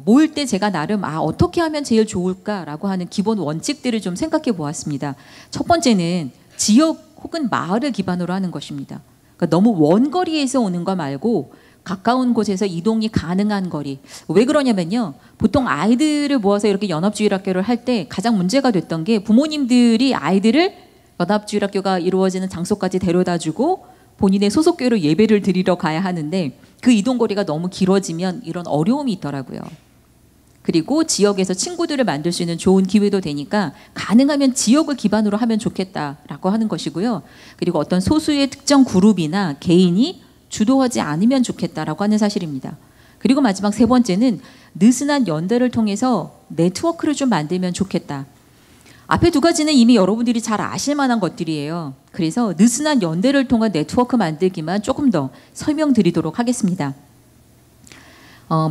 모일 때 제가 나름 어떻게 하면 제일 좋을까라고 하는 기본 원칙들을 좀 생각해 보았습니다. 첫 번째는 지역 혹은 마을을 기반으로 하는 것입니다. 그러니까 너무 원거리에서 오는 거 말고 가까운 곳에서 이동이 가능한 거리. 왜 그러냐면요. 보통 아이들을 모아서 이렇게 연합주일학교를 할 때 가장 문제가 됐던 게 부모님들이 아이들을 연합주일학교가 이루어지는 장소까지 데려다주고 본인의 소속교회로 예배를 드리러 가야 하는데 그 이동거리가 너무 길어지면 이런 어려움이 있더라고요. 그리고 지역에서 친구들을 만들 수 있는 좋은 기회도 되니까 가능하면 지역을 기반으로 하면 좋겠다라고 하는 것이고요. 그리고 어떤 소수의 특정 그룹이나 개인이 주도하지 않으면 좋겠다라고 하는 사실입니다. 그리고 마지막 세 번째는 느슨한 연대를 통해서 네트워크를 좀 만들면 좋겠다. 앞에 두 가지는 이미 여러분들이 잘 아실 만한 것들이에요. 그래서 느슨한 연대를 통한 네트워크 만들기만 조금 더 설명드리도록 하겠습니다.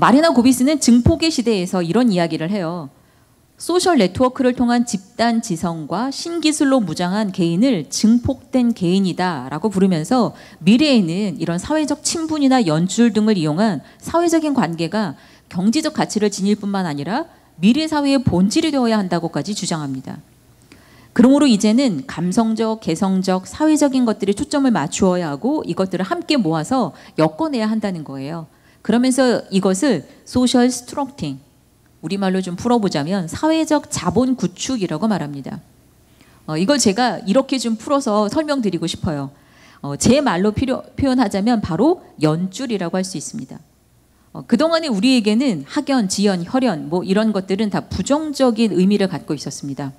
마레나 고비스는 증폭의 시대에서 이런 이야기를 해요. 소셜 네트워크를 통한 집단 지성과 신기술로 무장한 개인을 증폭된 개인이다라고 부르면서 미래에는 이런 사회적 친분이나 연출 등을 이용한 사회적인 관계가 경제적 가치를 지닐 뿐만 아니라 미래 사회의 본질이 되어야 한다고까지 주장합니다. 그러므로 이제는 감성적, 개성적, 사회적인 것들에 초점을 맞추어야 하고 이것들을 함께 모아서 엮어내야 한다는 거예요. 그러면서 이것을 소셜 스트럭팅, 우리말로 좀 풀어보자면 사회적 자본 구축이라고 말합니다. 이걸 제가 이렇게 좀 풀어서 설명드리고 싶어요. 제 말로 표현하자면 바로 연줄이라고 할 수 있습니다. 그동안에 우리에게는 학연, 지연, 혈연 뭐 이런 것들은 다 부정적인 의미를 갖고 있었습니다.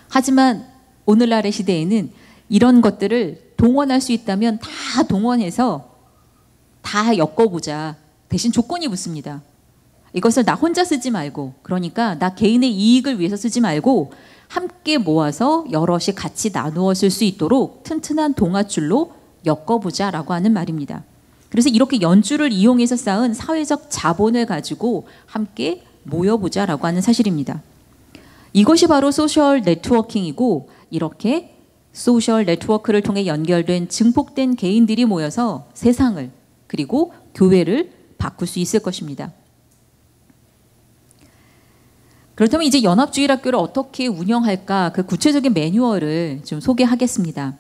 하지만 오늘날의 시대에는 이런 것들을 동원할 수 있다면 다 동원해서 다 엮어보자. 대신 조건이 붙습니다. 이것을 나 혼자 쓰지 말고, 그러니까 나 개인의 이익을 위해서 쓰지 말고 함께 모아서 여럿이 같이 나누어 쓸 수 있도록 튼튼한 동아줄로 엮어보자라고 하는 말입니다. 그래서 이렇게 연줄을 이용해서 쌓은 사회적 자본을 가지고 함께 모여보자라고 하는 사실입니다. 이것이 바로 소셜 네트워킹이고, 이렇게 소셜 네트워크를 통해 연결된 증폭된 개인들이 모여서 세상을 그리고 교회를 바꿀 수 있을 것입니다. 그렇다면 이제 연합주일학교를 어떻게 운영할까, 그 구체적인 매뉴얼을 좀 소개하겠습니다.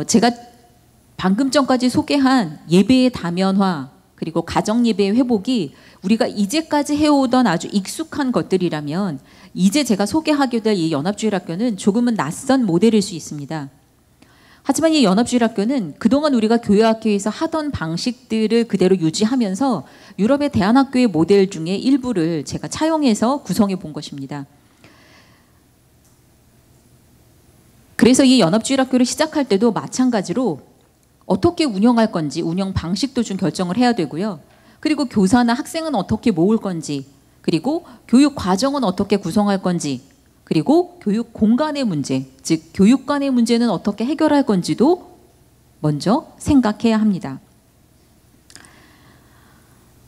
제가 방금 전까지 소개한 예배의 다면화 그리고 가정예배의 회복이 우리가 이제까지 해오던 아주 익숙한 것들이라면 이제 제가 소개하게 될 이 연합주일학교는 조금은 낯선 모델일 수 있습니다. 하지만 이 연합주일학교는 그동안 우리가 교회학교에서 하던 방식들을 그대로 유지하면서 유럽의 대안학교의 모델 중에 일부를 제가 차용해서 구성해 본 것입니다. 그래서 이 연합주일학교를 시작할 때도 마찬가지로 어떻게 운영할 건지 운영 방식도 좀 결정을 해야 되고요. 그리고 교사나 학생은 어떻게 모을 건지, 그리고 교육 과정은 어떻게 구성할 건지, 그리고 교육 공간의 문제, 즉 교육관의 문제는 어떻게 해결할 건지도 먼저 생각해야 합니다.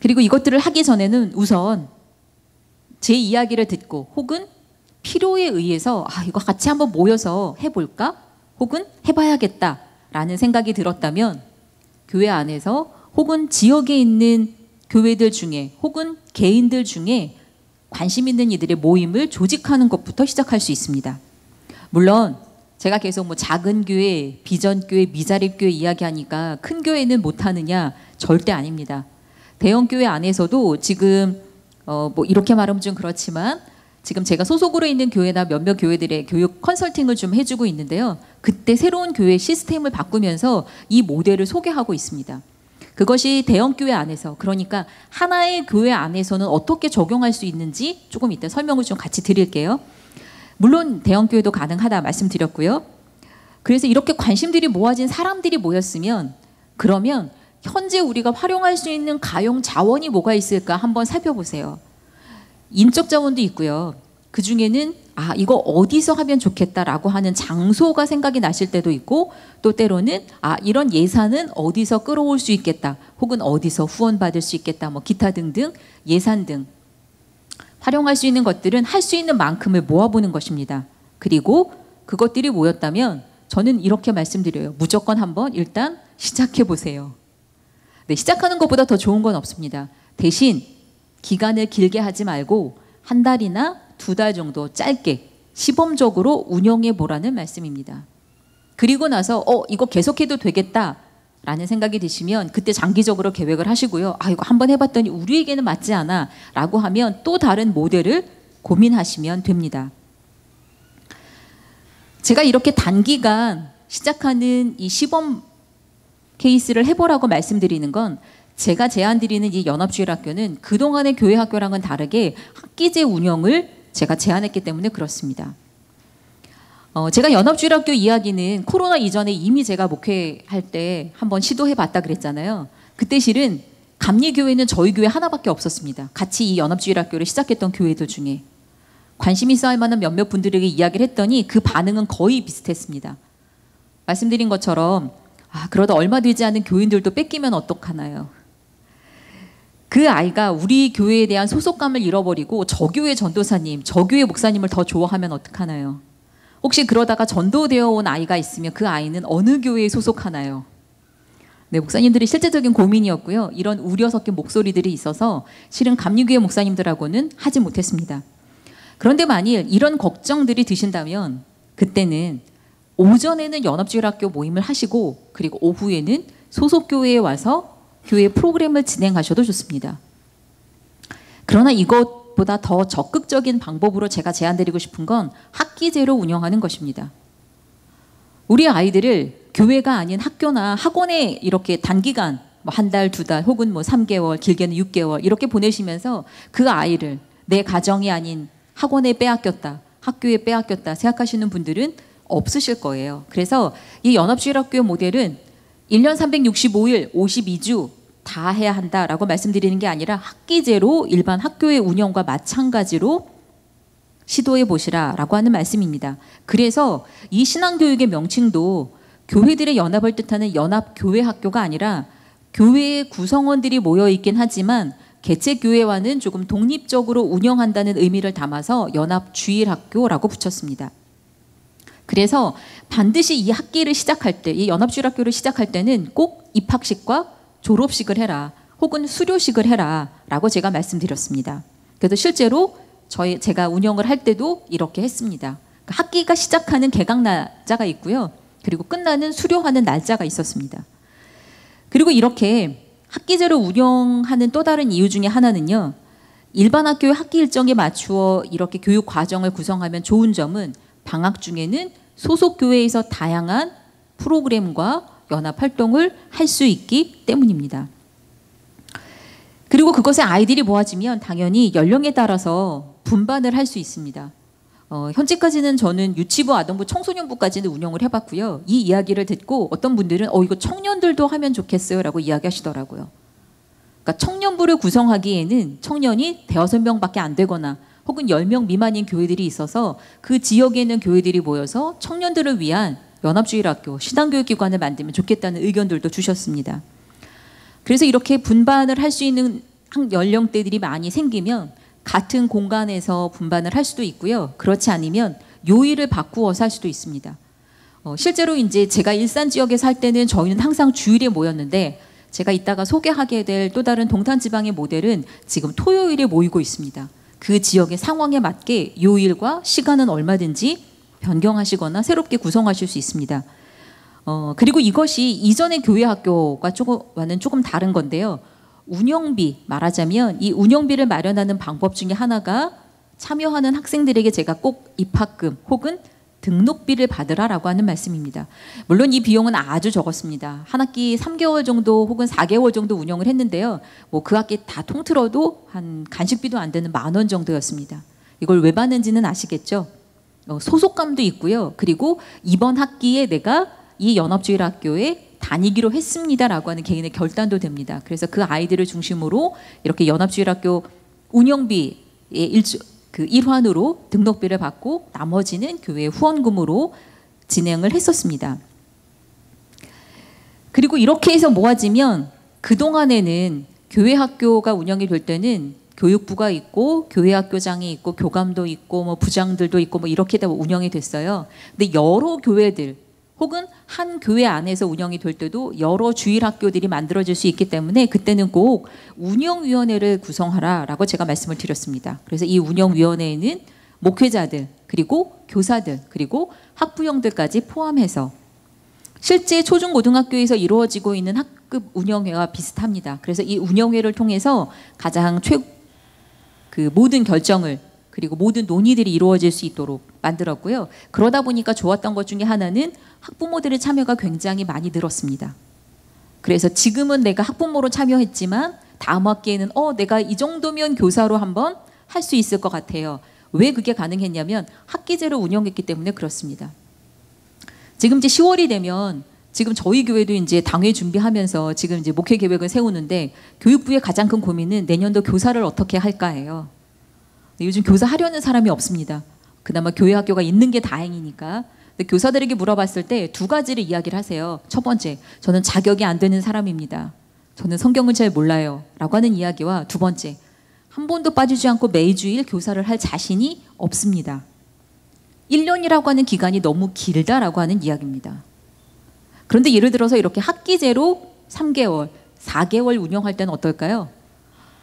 그리고 이것들을 하기 전에는 우선 제 이야기를 듣고 혹은 필요에 의해서 이거 같이 한번 모여서 해볼까? 혹은 해봐야겠다라는 생각이 들었다면 교회 안에서 혹은 지역에 있는 교회들 중에 혹은 개인들 중에 관심 있는 이들의 모임을 조직하는 것부터 시작할 수 있습니다. 물론 제가 계속 작은 교회, 비전교회, 미자립교회 이야기하니까 큰 교회는 못하느냐? 절대 아닙니다. 대형 교회 안에서도 지금 이렇게 말하면 좀 그렇지만 지금 제가 소속으로 있는 교회나 몇몇 교회들의 교육 컨설팅을 좀 해주고 있는데요. 그때 새로운 교회 시스템을 바꾸면서 이 모델을 소개하고 있습니다. 그것이 대형 교회 안에서, 그러니까 하나의 교회 안에서는 어떻게 적용할 수 있는지 조금 이따 설명을 좀 같이 드릴게요. 물론 대형 교회도 가능하다 말씀드렸고요. 그래서 이렇게 관심들이 모아진 사람들이 모였으면 그러면 현재 우리가 활용할 수 있는 가용 자원이 뭐가 있을까 한번 살펴보세요. 인적 자원도 있고요. 그 중에는 이거 어디서 하면 좋겠다라고 하는 장소가 생각이 나실 때도 있고, 또 때로는 이런 예산은 어디서 끌어올 수 있겠다, 혹은 어디서 후원받을 수 있겠다, 기타 등등 예산 등 활용할 수 있는 것들은 할 수 있는 만큼을 모아보는 것입니다. 그리고 그것들이 모였다면 저는 이렇게 말씀드려요. 무조건 한번 일단 시작해 보세요. 네, 시작하는 것보다 더 좋은 건 없습니다. 대신 기간을 길게 하지 말고 한 달이나 두 달 정도 짧게 시범적으로 운영해 보라는 말씀입니다. 그리고 나서 이거 계속해도 되겠다라는 생각이 드시면 그때 장기적으로 계획을 하시고요. 이거 한번 해봤더니 우리에게는 맞지 않아 라고 하면 또 다른 모델을 고민하시면 됩니다. 제가 이렇게 단기간 시작하는 이 시범 케이스를 해보라고 말씀드리는 건, 제가 제안드리는 이 연합주일학교는 그동안의 교회학교랑은 다르게 학기제 운영을 제가 제안했기 때문에 그렇습니다. 제가 연합주일학교 이야기는 코로나 이전에 이미 제가 목회할 때 한번 시도해봤다 그랬잖아요. 그때 실은 감리교회는 저희 교회 하나밖에 없었습니다. 같이 이 연합주일학교를 시작했던 교회들 중에. 관심 있어 할 만한 몇몇 분들에게 이야기를 했더니 그 반응은 거의 비슷했습니다. 말씀드린 것처럼 그러다 얼마 되지 않은 교인들도 뺏기면 어떡하나요? 그 아이가 우리 교회에 대한 소속감을 잃어버리고 저 교회 전도사님, 저 교회 목사님을 더 좋아하면 어떡하나요? 혹시 그러다가 전도되어 온 아이가 있으면 그 아이는 어느 교회에 소속하나요? 네, 목사님들이 실제적인 고민이었고요. 이런 우려 섞인 목소리들이 있어서 실은 감리교회 목사님들하고는 하지 못했습니다. 그런데 만일 이런 걱정들이 드신다면 그때는 오전에는 연합주일학교 모임을 하시고, 그리고 오후에는 소속교회에 와서 교회 프로그램을 진행하셔도 좋습니다. 그러나 이것보다 더 적극적인 방법으로 제가 제안드리고 싶은 건 학기제로 운영하는 것입니다. 우리 아이들을 교회가 아닌 학교나 학원에 이렇게 단기간 한 달, 두 달, 혹은 3개월, 길게는 6개월 이렇게 보내시면서 그 아이를 내 가정이 아닌 학원에 빼앗겼다, 학교에 빼앗겼다 생각하시는 분들은 없으실 거예요. 그래서 이 연합주일학교 모델은 1년 365일 52주 다 해야 한다라고 말씀드리는 게 아니라 학기제로 일반 학교의 운영과 마찬가지로 시도해 보시라라고 하는 말씀입니다. 그래서 이 신앙교육의 명칭도 교회들의 연합을 뜻하는 연합교회학교가 아니라 교회의 구성원들이 모여 있긴 하지만 개체교회와는 조금 독립적으로 운영한다는 의미를 담아서 연합주일학교라고 붙였습니다. 그래서 반드시 이 학기를 시작할 때, 이 연합주일학교를 시작할 때는 꼭 입학식과 졸업식을 해라, 혹은 수료식을 해라 라고 제가 말씀드렸습니다. 그래서 실제로 제가 운영을 할 때도 이렇게 했습니다. 그러니까 학기가 시작하는 개강 날짜가 있고요. 그리고 끝나는 수료하는 날짜가 있었습니다. 그리고 이렇게 학기제로 운영하는 또 다른 이유 중에 하나는요. 일반 학교의 학기 일정에 맞추어 이렇게 교육 과정을 구성하면 좋은 점은 방학 중에는 소속 교회에서 다양한 프로그램과 연합 활동을 할 수 있기 때문입니다. 그리고 그것에 아이들이 모아지면 당연히 연령에 따라서 분반을 할 수 있습니다. 현재까지는 저는 유치부, 아동부, 청소년부까지는 운영을 해봤고요. 이 이야기를 듣고 어떤 분들은 이거 청년들도 하면 좋겠어요 라고 이야기하시더라고요. 그러니까 청년부를 구성하기에는 청년이 5명밖에 안 되거나 혹은 10명 미만인 교회들이 있어서 그 지역에 있는 교회들이 모여서 청년들을 위한 연합주일학교, 신앙교육기관을 만들면 좋겠다는 의견들도 주셨습니다. 그래서 이렇게 분반을 할 수 있는 연령대들이 많이 생기면 같은 공간에서 분반을 할 수도 있고요. 그렇지 않으면 요일을 바꾸어서 할 수도 있습니다. 실제로 이제 제가 일산 지역에 살 때는 저희는 항상 주일에 모였는데 제가 이따가 소개하게 될 또 다른 동탄 지방의 모델은 지금 토요일에 모이고 있습니다. 그 지역의 상황에 맞게 요일과 시간은 얼마든지 변경하시거나 새롭게 구성하실 수 있습니다. 그리고 이것이 이전의 교회 학교와는 조금 다른 건데요. 운영비, 말하자면 이 운영비를 마련하는 방법 중에 하나가 참여하는 학생들에게 제가 꼭 입학금 혹은 등록비를 받으라라고 하는 말씀입니다. 물론 이 비용은 아주 적었습니다. 한 학기 3개월 정도 혹은 4개월 정도 운영을 했는데요. 뭐 그 학기 다 통틀어도 한 간식비도 안 되는 10,000원 정도였습니다. 이걸 왜 받는지는 아시겠죠? 소속감도 있고요. 그리고 이번 학기에 내가 이 연합주일학교에 다니기로 했습니다라고 하는 개인의 결단도 됩니다. 그래서 그 아이들을 중심으로 이렇게 연합주일학교 운영비의 일환으로 등록비를 받고 나머지는 교회 후원금으로 진행을 했었습니다. 그리고 이렇게 해서 모아지면 그동안에는 교회 학교가 운영이 될 때는 교육부가 있고 교회 학교장이 있고 교감도 있고 뭐 부장들도 있고 뭐 이렇게 다 운영이 됐어요. 근데 여러 교회들 혹은 한 교회 안에서 운영이 될 때도 여러 주일 학교들이 만들어질 수 있기 때문에 그때는 꼭 운영위원회를 구성하라라고 제가 말씀을 드렸습니다. 그래서 이 운영위원회에는 목회자들 그리고 교사들 그리고 학부형들까지 포함해서 실제 초중고등학교에서 이루어지고 있는 학급 운영회와 비슷합니다. 그래서 이 운영회를 통해서 가장 모든 결정을 그리고 모든 논의들이 이루어질 수 있도록 만들었고요. 그러다 보니까 좋았던 것 중에 하나는 학부모들의 참여가 굉장히 많이 늘었습니다. 그래서 지금은 내가 학부모로 참여했지만 다음 학기에는 내가 이 정도면 교사로 한번 할 수 있을 것 같아요. 왜 그게 가능했냐면 학기제로 운영했기 때문에 그렇습니다. 지금 이제 10월이 되면 지금 저희 교회도 이제 당회 준비하면서 지금 이제 목회 계획을 세우는데 교육부의 가장 큰 고민은 내년도 교사를 어떻게 할까예요. 요즘 교사 하려는 사람이 없습니다. 그나마 교회 학교가 있는 게 다행이니까. 근데 교사들에게 물어봤을 때 2가지를 이야기를 하세요. 첫 번째, 저는 자격이 안 되는 사람입니다. 저는 성경을 잘 몰라요. 라고 하는 이야기와 두 번째, 한 번도 빠지지 않고 매주일 교사를 할 자신이 없습니다. 1년이라고 하는 기간이 너무 길다라고 하는 이야기입니다. 그런데 예를 들어서 이렇게 학기제로 3개월, 4개월 운영할 때는 어떨까요?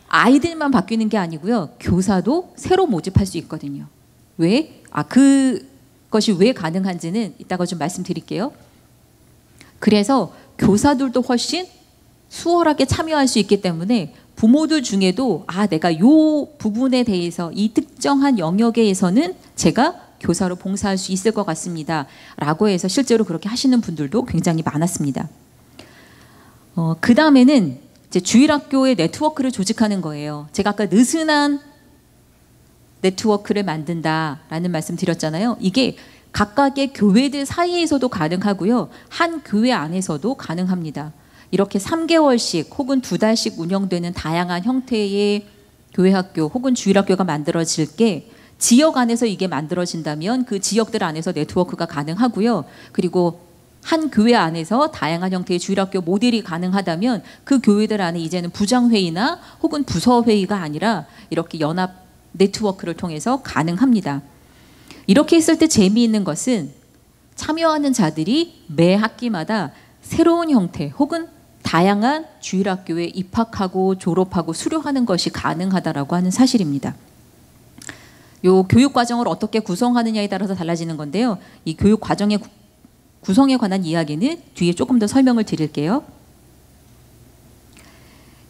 아이들만 바뀌는 게 아니고요. 교사도 새로 모집할 수 있거든요. 왜? 그것이 왜 가능한지는 이따가 좀 말씀드릴게요. 그래서 교사들도 훨씬 수월하게 참여할 수 있기 때문에 부모들 중에도 내가 이 부분에 대해서 이 특정한 영역에서는 제가 교사로 봉사할 수 있을 것 같습니다. 라고 해서 실제로 그렇게 하시는 분들도 굉장히 많았습니다. 그 다음에는 이제 주일학교의 네트워크를 조직하는 거예요. 제가 아까 느슨한 네트워크를 만든다라는 말씀 드렸잖아요. 이게 각각의 교회들 사이에서도 가능하고요. 한 교회 안에서도 가능합니다. 이렇게 3개월씩 혹은 2달씩 운영되는 다양한 형태의 교회 학교 혹은 주일학교가 만들어질 게 지역 안에서 이게 만들어진다면 그 지역들 안에서 네트워크가 가능하고요. 그리고 한 교회 안에서 다양한 형태의 주일학교 모델이 가능하다면 그 교회들 안에 이제는 부장회의나 혹은 부서회의가 아니라 이렇게 연합 네트워크를 통해서 가능합니다. 이렇게 했을 때 재미있는 것은 참여하는 자들이 매 학기마다 새로운 형태 혹은 다양한 주일학교에 입학하고 졸업하고 수료하는 것이 가능하다라고 하는 사실입니다. 요 교육 과정을 어떻게 구성하느냐에 따라서 달라지는 건데요. 이 교육 과정의 구성에 관한 이야기는 뒤에 조금 더 설명을 드릴게요.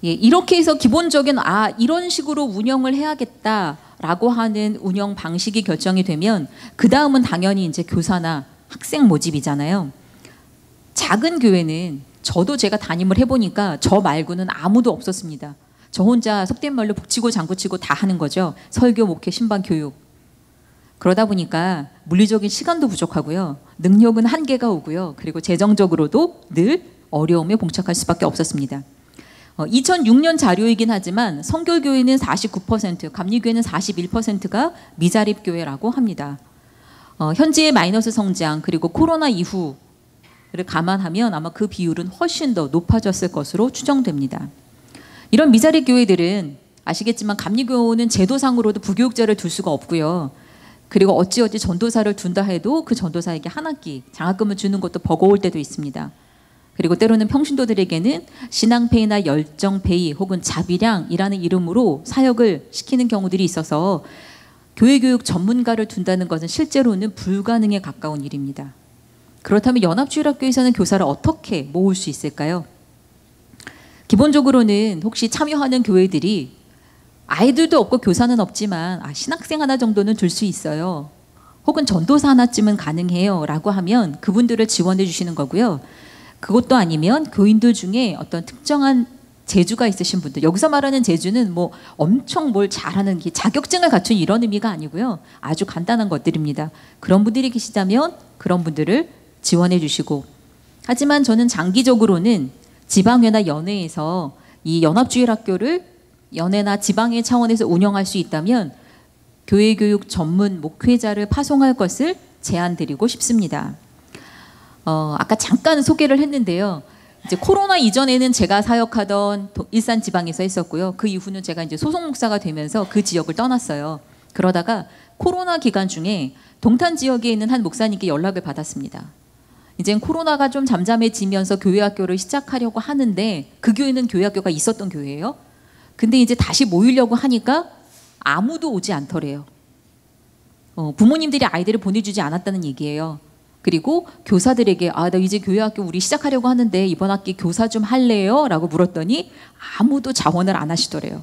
이렇게 해서 기본적인 이런 식으로 운영을 해야겠다라고 하는 운영 방식이 결정이 되면 그 다음은 당연히 이제 교사나 학생 모집이잖아요. 작은 교회는 저도 제가 담임을 해보니까 저 말고는 아무도 없었습니다. 저 혼자 속된 말로 북치고 장구치고 다 하는 거죠. 설교, 목회, 신방, 교육. 그러다 보니까 물리적인 시간도 부족하고요. 능력은 한계가 오고요. 그리고 재정적으로도 늘 어려움에 봉착할 수밖에 없었습니다. 2006년 자료이긴 하지만 성결교회는 49%, 감리교회는 41%가 미자립 교회라고 합니다. 현재의 마이너스 성장 그리고 코로나 이후를 감안하면 아마 그 비율은 훨씬 더 높아졌을 것으로 추정됩니다. 이런 미자립 교회들은 아시겠지만 감리교는 제도상으로도 부교육자를 둘 수가 없고요. 그리고 어찌어찌 전도사를 둔다 해도 그 전도사에게 한 학기 장학금을 주는 것도 버거울 때도 있습니다. 그리고 때로는 평신도들에게는 신앙페이나 열정페이 혹은 자비량이라는 이름으로 사역을 시키는 경우들이 있어서 교회교육 전문가를 둔다는 것은 실제로는 불가능에 가까운 일입니다. 그렇다면 연합주일학교에서는 교사를 어떻게 모을 수 있을까요? 기본적으로는 혹시 참여하는 교회들이 아이들도 없고 교사는 없지만 신학생 하나 정도는 둘 수 있어요. 혹은 전도사 하나쯤은 가능해요 라고 하면 그분들을 지원해 주시는 거고요. 그것도 아니면 교인들 중에 어떤 특정한 재주가 있으신 분들, 여기서 말하는 재주는 뭐 엄청 뭘 잘하는 자격증을 갖춘 이런 의미가 아니고요. 아주 간단한 것들입니다. 그런 분들이 계시다면 그런 분들을 지원해 주시고, 하지만 저는 장기적으로는 지방회나 연회에서 이 연합주일학교를 연회나 지방회 차원에서 운영할 수 있다면 교회교육 전문 목회자를 파송할 것을 제안드리고 싶습니다. 아까 잠깐 소개를 했는데요. 이제 코로나 이전에는 제가 사역하던 일산 지방에서 했었고요. 그 이후는 제가 이제 소속 목사가 되면서 그 지역을 떠났어요. 그러다가 코로나 기간 중에 동탄 지역에 있는 한 목사님께 연락을 받았습니다. 이제 코로나가 좀 잠잠해지면서 교회 학교를 시작하려고 하는데 그 교회는 교회 학교가 있었던 교회예요. 근데 이제 다시 모이려고 하니까 아무도 오지 않더래요. 부모님들이 아이들을 보내주지 않았다는 얘기예요. 그리고 교사들에게 나 이제 교회 학교 우리 시작하려고 하는데 이번 학기 교사 좀 할래요? 라고 물었더니 아무도 자원을 안 하시더래요.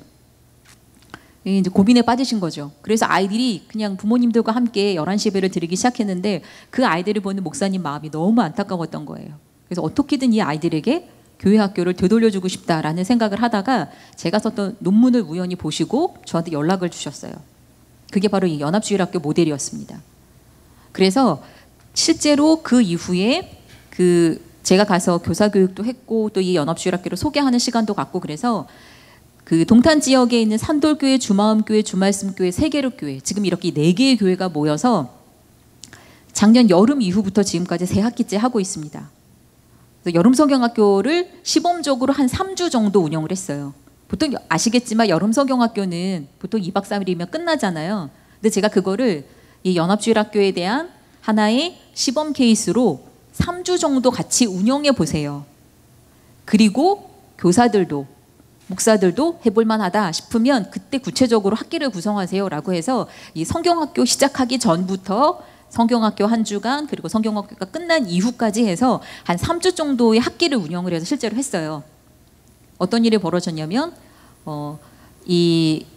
이제 고민에 빠지신 거죠. 그래서 아이들이 그냥 부모님들과 함께 11시 예배를 드리기 시작했는데 그 아이들을 보는 목사님 마음이 너무 안타까웠던 거예요. 그래서 어떻게든 이 아이들에게 교회 학교를 되돌려주고 싶다라는 생각을 하다가 제가 썼던 논문을 우연히 보시고 저한테 연락을 주셨어요. 그게 바로 이 연합주일학교 모델이었습니다. 그래서 실제로 그 이후에 제가 가서 교사 교육도 했고 또 이 연합주일학교를 소개하는 시간도 갖고 그래서 그 동탄 지역에 있는 산돌교회, 주마음교회, 주말씀교회, 세계로교회 지금 이렇게 4개의 교회가 모여서 작년 여름 이후부터 지금까지 3학기째 하고 있습니다. 여름성경학교를 시범적으로 한 3주 정도 운영을 했어요. 보통 아시겠지만 여름성경학교는 보통 2박 3일이면 끝나잖아요. 근데 제가 그거를 이 연합주일학교에 대한 하나의 시범 케이스로 3주 정도 같이 운영해 보세요. 그리고 교사들도 목사들도 해볼만 하다 싶으면 그때 구체적으로 학기를 구성하세요 라고 해서 이 성경학교 시작하기 전부터 성경학교 한 주간 그리고 성경학교가 끝난 이후까지 해서 한 3주 정도의 학기를 운영을 해서 실제로 했어요. 어떤 일이 벌어졌냐면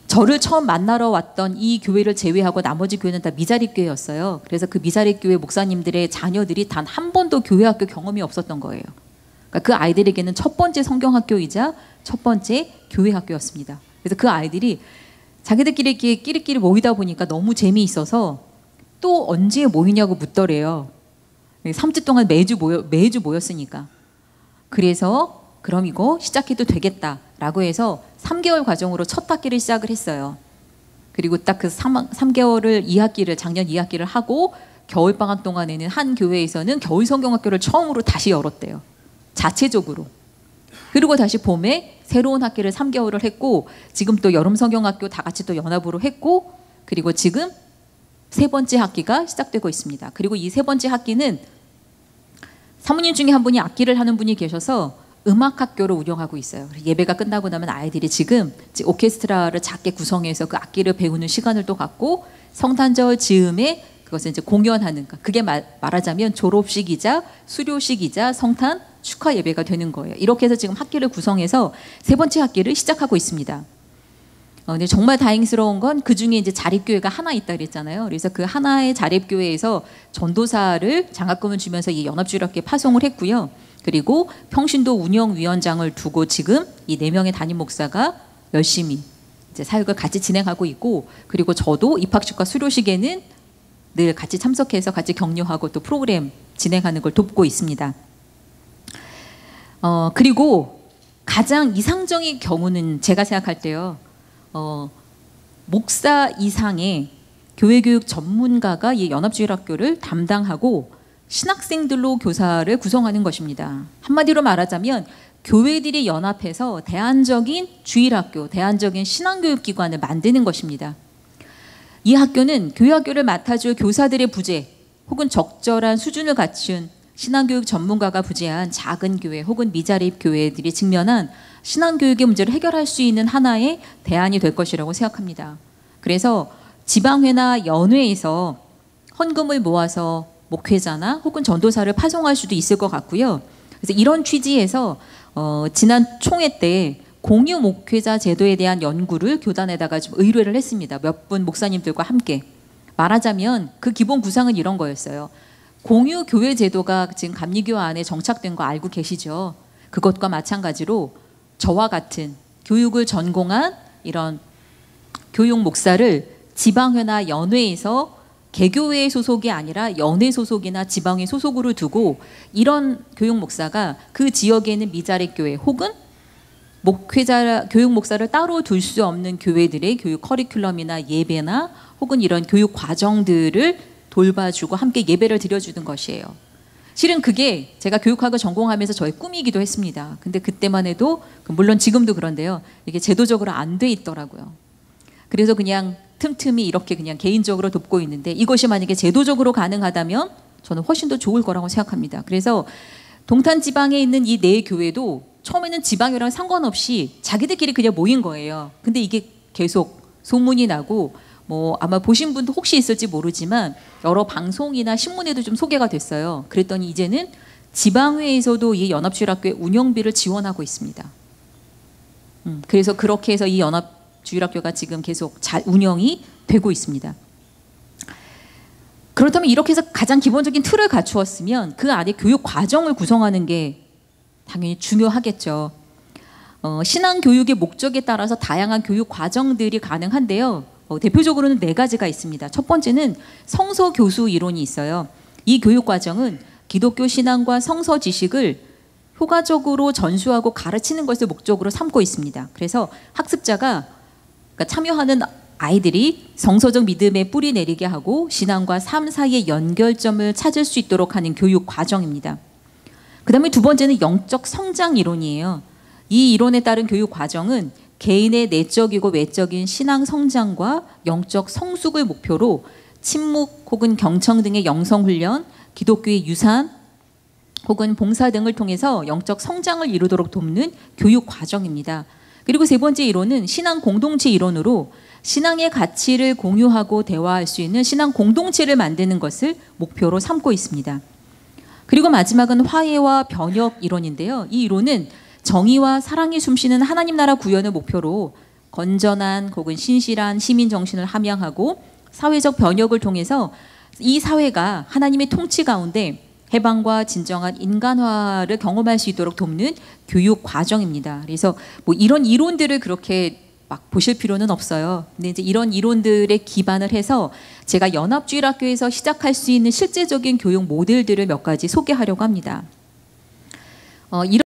저를 처음 만나러 왔던 이 교회를 제외하고 나머지 교회는 다 미자립 교회였어요. 그래서 그 미자립 교회 목사님들의 자녀들이 단 한 번도 교회 학교 경험이 없었던 거예요. 그러니까 그 아이들에게는 첫 번째 성경학교이자 첫 번째 교회 학교였습니다. 그래서 그 아이들이 자기들끼리 이렇게 끼리끼리 모이다 보니까 너무 재미있어서 또 언제 모이냐고 묻더래요. 3주 동안 매주 모였으니까. 그래서 그럼 이거 시작해도 되겠다라고 해서 3개월 과정으로 첫 학기를 시작을 했어요. 그리고 딱 그 3개월을 작년 2학기를 하고 겨울방학 동안에는 한 교회에서는 겨울 성경학교를 처음으로 다시 열었대요. 자체적으로. 그리고 다시 봄에 새로운 학기를 3개월을 했고 지금 또 여름 성경학교 다 같이 또 연합으로 했고 그리고 지금 3번째 학기가 시작되고 있습니다. 그리고 이 3번째 학기는 사모님 중에 한 분이 악기를 하는 분이 계셔서 음악학교를 운영하고 있어요. 예배가 끝나고 나면 아이들이 지금 오케스트라를 작게 구성해서 그 악기를 배우는 시간을 또 갖고 성탄절 즈음에 그것을 이제 공연하는 그게 말하자면 졸업식이자 수료식이자 성탄 축하 예배가 되는 거예요. 이렇게 해서 지금 학기를 구성해서 3번째 학기를 시작하고 있습니다. 근데 정말 다행스러운 건 그 중에 이제 자립교회가 하나 있다 그랬잖아요. 그래서 그 하나의 자립교회에서 전도사를 장학금을 주면서 이 연합주일학교에 파송을 했고요. 그리고 평신도 운영위원장을 두고 지금 이 4명의 담임 목사가 열심히 이제 사역을 같이 진행하고 있고 그리고 저도 입학식과 수료식에는 늘 같이 참석해서 같이 격려하고 또 프로그램 진행하는 걸 돕고 있습니다. 그리고 가장 이상적인 경우는 제가 생각할 때요. 목사 이상의 교회교육 전문가가 이 연합주일학교를 담당하고 신학생들로 교사를 구성하는 것입니다. 한마디로 말하자면 교회들이 연합해서 대안적인 주일학교, 대안적인 신앙교육기관을 만드는 것입니다. 이 학교는 교회 학교를 맡아줄 교사들의 부재 혹은 적절한 수준을 갖춘 신앙교육 전문가가 부재한 작은 교회 혹은 미자립 교회들이 직면한 신앙교육의 문제를 해결할 수 있는 하나의 대안이 될 것이라고 생각합니다. 그래서 지방회나 연회에서 헌금을 모아서 목회자나 혹은 전도사를 파송할 수도 있을 것 같고요. 그래서 이런 취지에서 지난 총회 때 공유 목회자 제도에 대한 연구를 교단에다가 좀 의뢰를 했습니다. 몇 분 목사님들과 함께. 말하자면 그 기본 구상은 이런 거였어요. 공유 교회 제도가 지금 감리교 안에 정착된 거 알고 계시죠? 그것과 마찬가지로 저와 같은 교육을 전공한 이런 교육 목사를 지방회나 연회에서 개교회 소속이 아니라 연회 소속이나 지방회 소속으로 두고 이런 교육 목사가 그 지역에 있는 미자립 교회 혹은 목회자 교육 목사를 따로 둘 수 없는 교회들의 교육 커리큘럼이나 예배나 혹은 이런 교육 과정들을 돌봐주고 함께 예배를 드려주는 것이에요. 실은 그게 제가 교육학을 전공하면서 저의 꿈이기도 했습니다. 근데 그때만 해도 물론 지금도 그런데요. 이게 제도적으로 안 돼 있더라고요. 그래서 그냥 틈틈이 이렇게 그냥 개인적으로 돕고 있는데 이것이 만약에 제도적으로 가능하다면 저는 훨씬 더 좋을 거라고 생각합니다. 그래서 동탄 지방에 있는 이 네 교회도 처음에는 지방이랑 상관없이 자기들끼리 그냥 모인 거예요. 근데 이게 계속 소문이 나고 뭐 아마 보신 분도 혹시 있을지 모르지만 여러 방송이나 신문에도 좀 소개가 됐어요. 그랬더니 이제는 지방회에서도 이 연합주일학교의 운영비를 지원하고 있습니다. 그래서 그렇게 해서 이 연합주일학교가 지금 계속 잘 운영이 되고 있습니다. 그렇다면 이렇게 해서 가장 기본적인 틀을 갖추었으면 그 안에 교육 과정을 구성하는 게 당연히 중요하겠죠. 신앙교육의 목적에 따라서 다양한 교육 과정들이 가능한데요. 대표적으로는 4가지가 있습니다. 첫 번째는 성서 교수 이론이 있어요. 이 교육 과정은 기독교 신앙과 성서 지식을 효과적으로 전수하고 가르치는 것을 목적으로 삼고 있습니다. 그래서 학습자가 참여하는 아이들이 성서적 믿음에 뿌리 내리게 하고 신앙과 삶 사이의 연결점을 찾을 수 있도록 하는 교육 과정입니다. 그 다음에 두 번째는 영적 성장 이론이에요. 이 이론에 따른 교육 과정은 개인의 내적이고 외적인 신앙 성장과 영적 성숙을 목표로 침묵 혹은 경청 등의 영성 훈련, 기독교의 유산 혹은 봉사 등을 통해서 영적 성장을 이루도록 돕는 교육 과정입니다. 그리고 세 번째 이론은 신앙 공동체 이론으로 신앙의 가치를 공유하고 대화할 수 있는 신앙 공동체를 만드는 것을 목표로 삼고 있습니다. 그리고 마지막은 화해와 변혁 이론인데요. 이 이론은 정의와 사랑이 숨쉬는 하나님 나라 구현을 목표로 건전한 혹은 신실한 시민 정신을 함양하고 사회적 변혁을 통해서 이 사회가 하나님의 통치 가운데 해방과 진정한 인간화를 경험할 수 있도록 돕는 교육 과정입니다. 그래서 뭐 이런 이론들을 그렇게 막 보실 필요는 없어요. 근데 이제 이런 이론들에 기반을 해서 제가 연합주일학교에서 시작할 수 있는 실제적인 교육 모델들을 몇 가지 소개하려고 합니다. 이런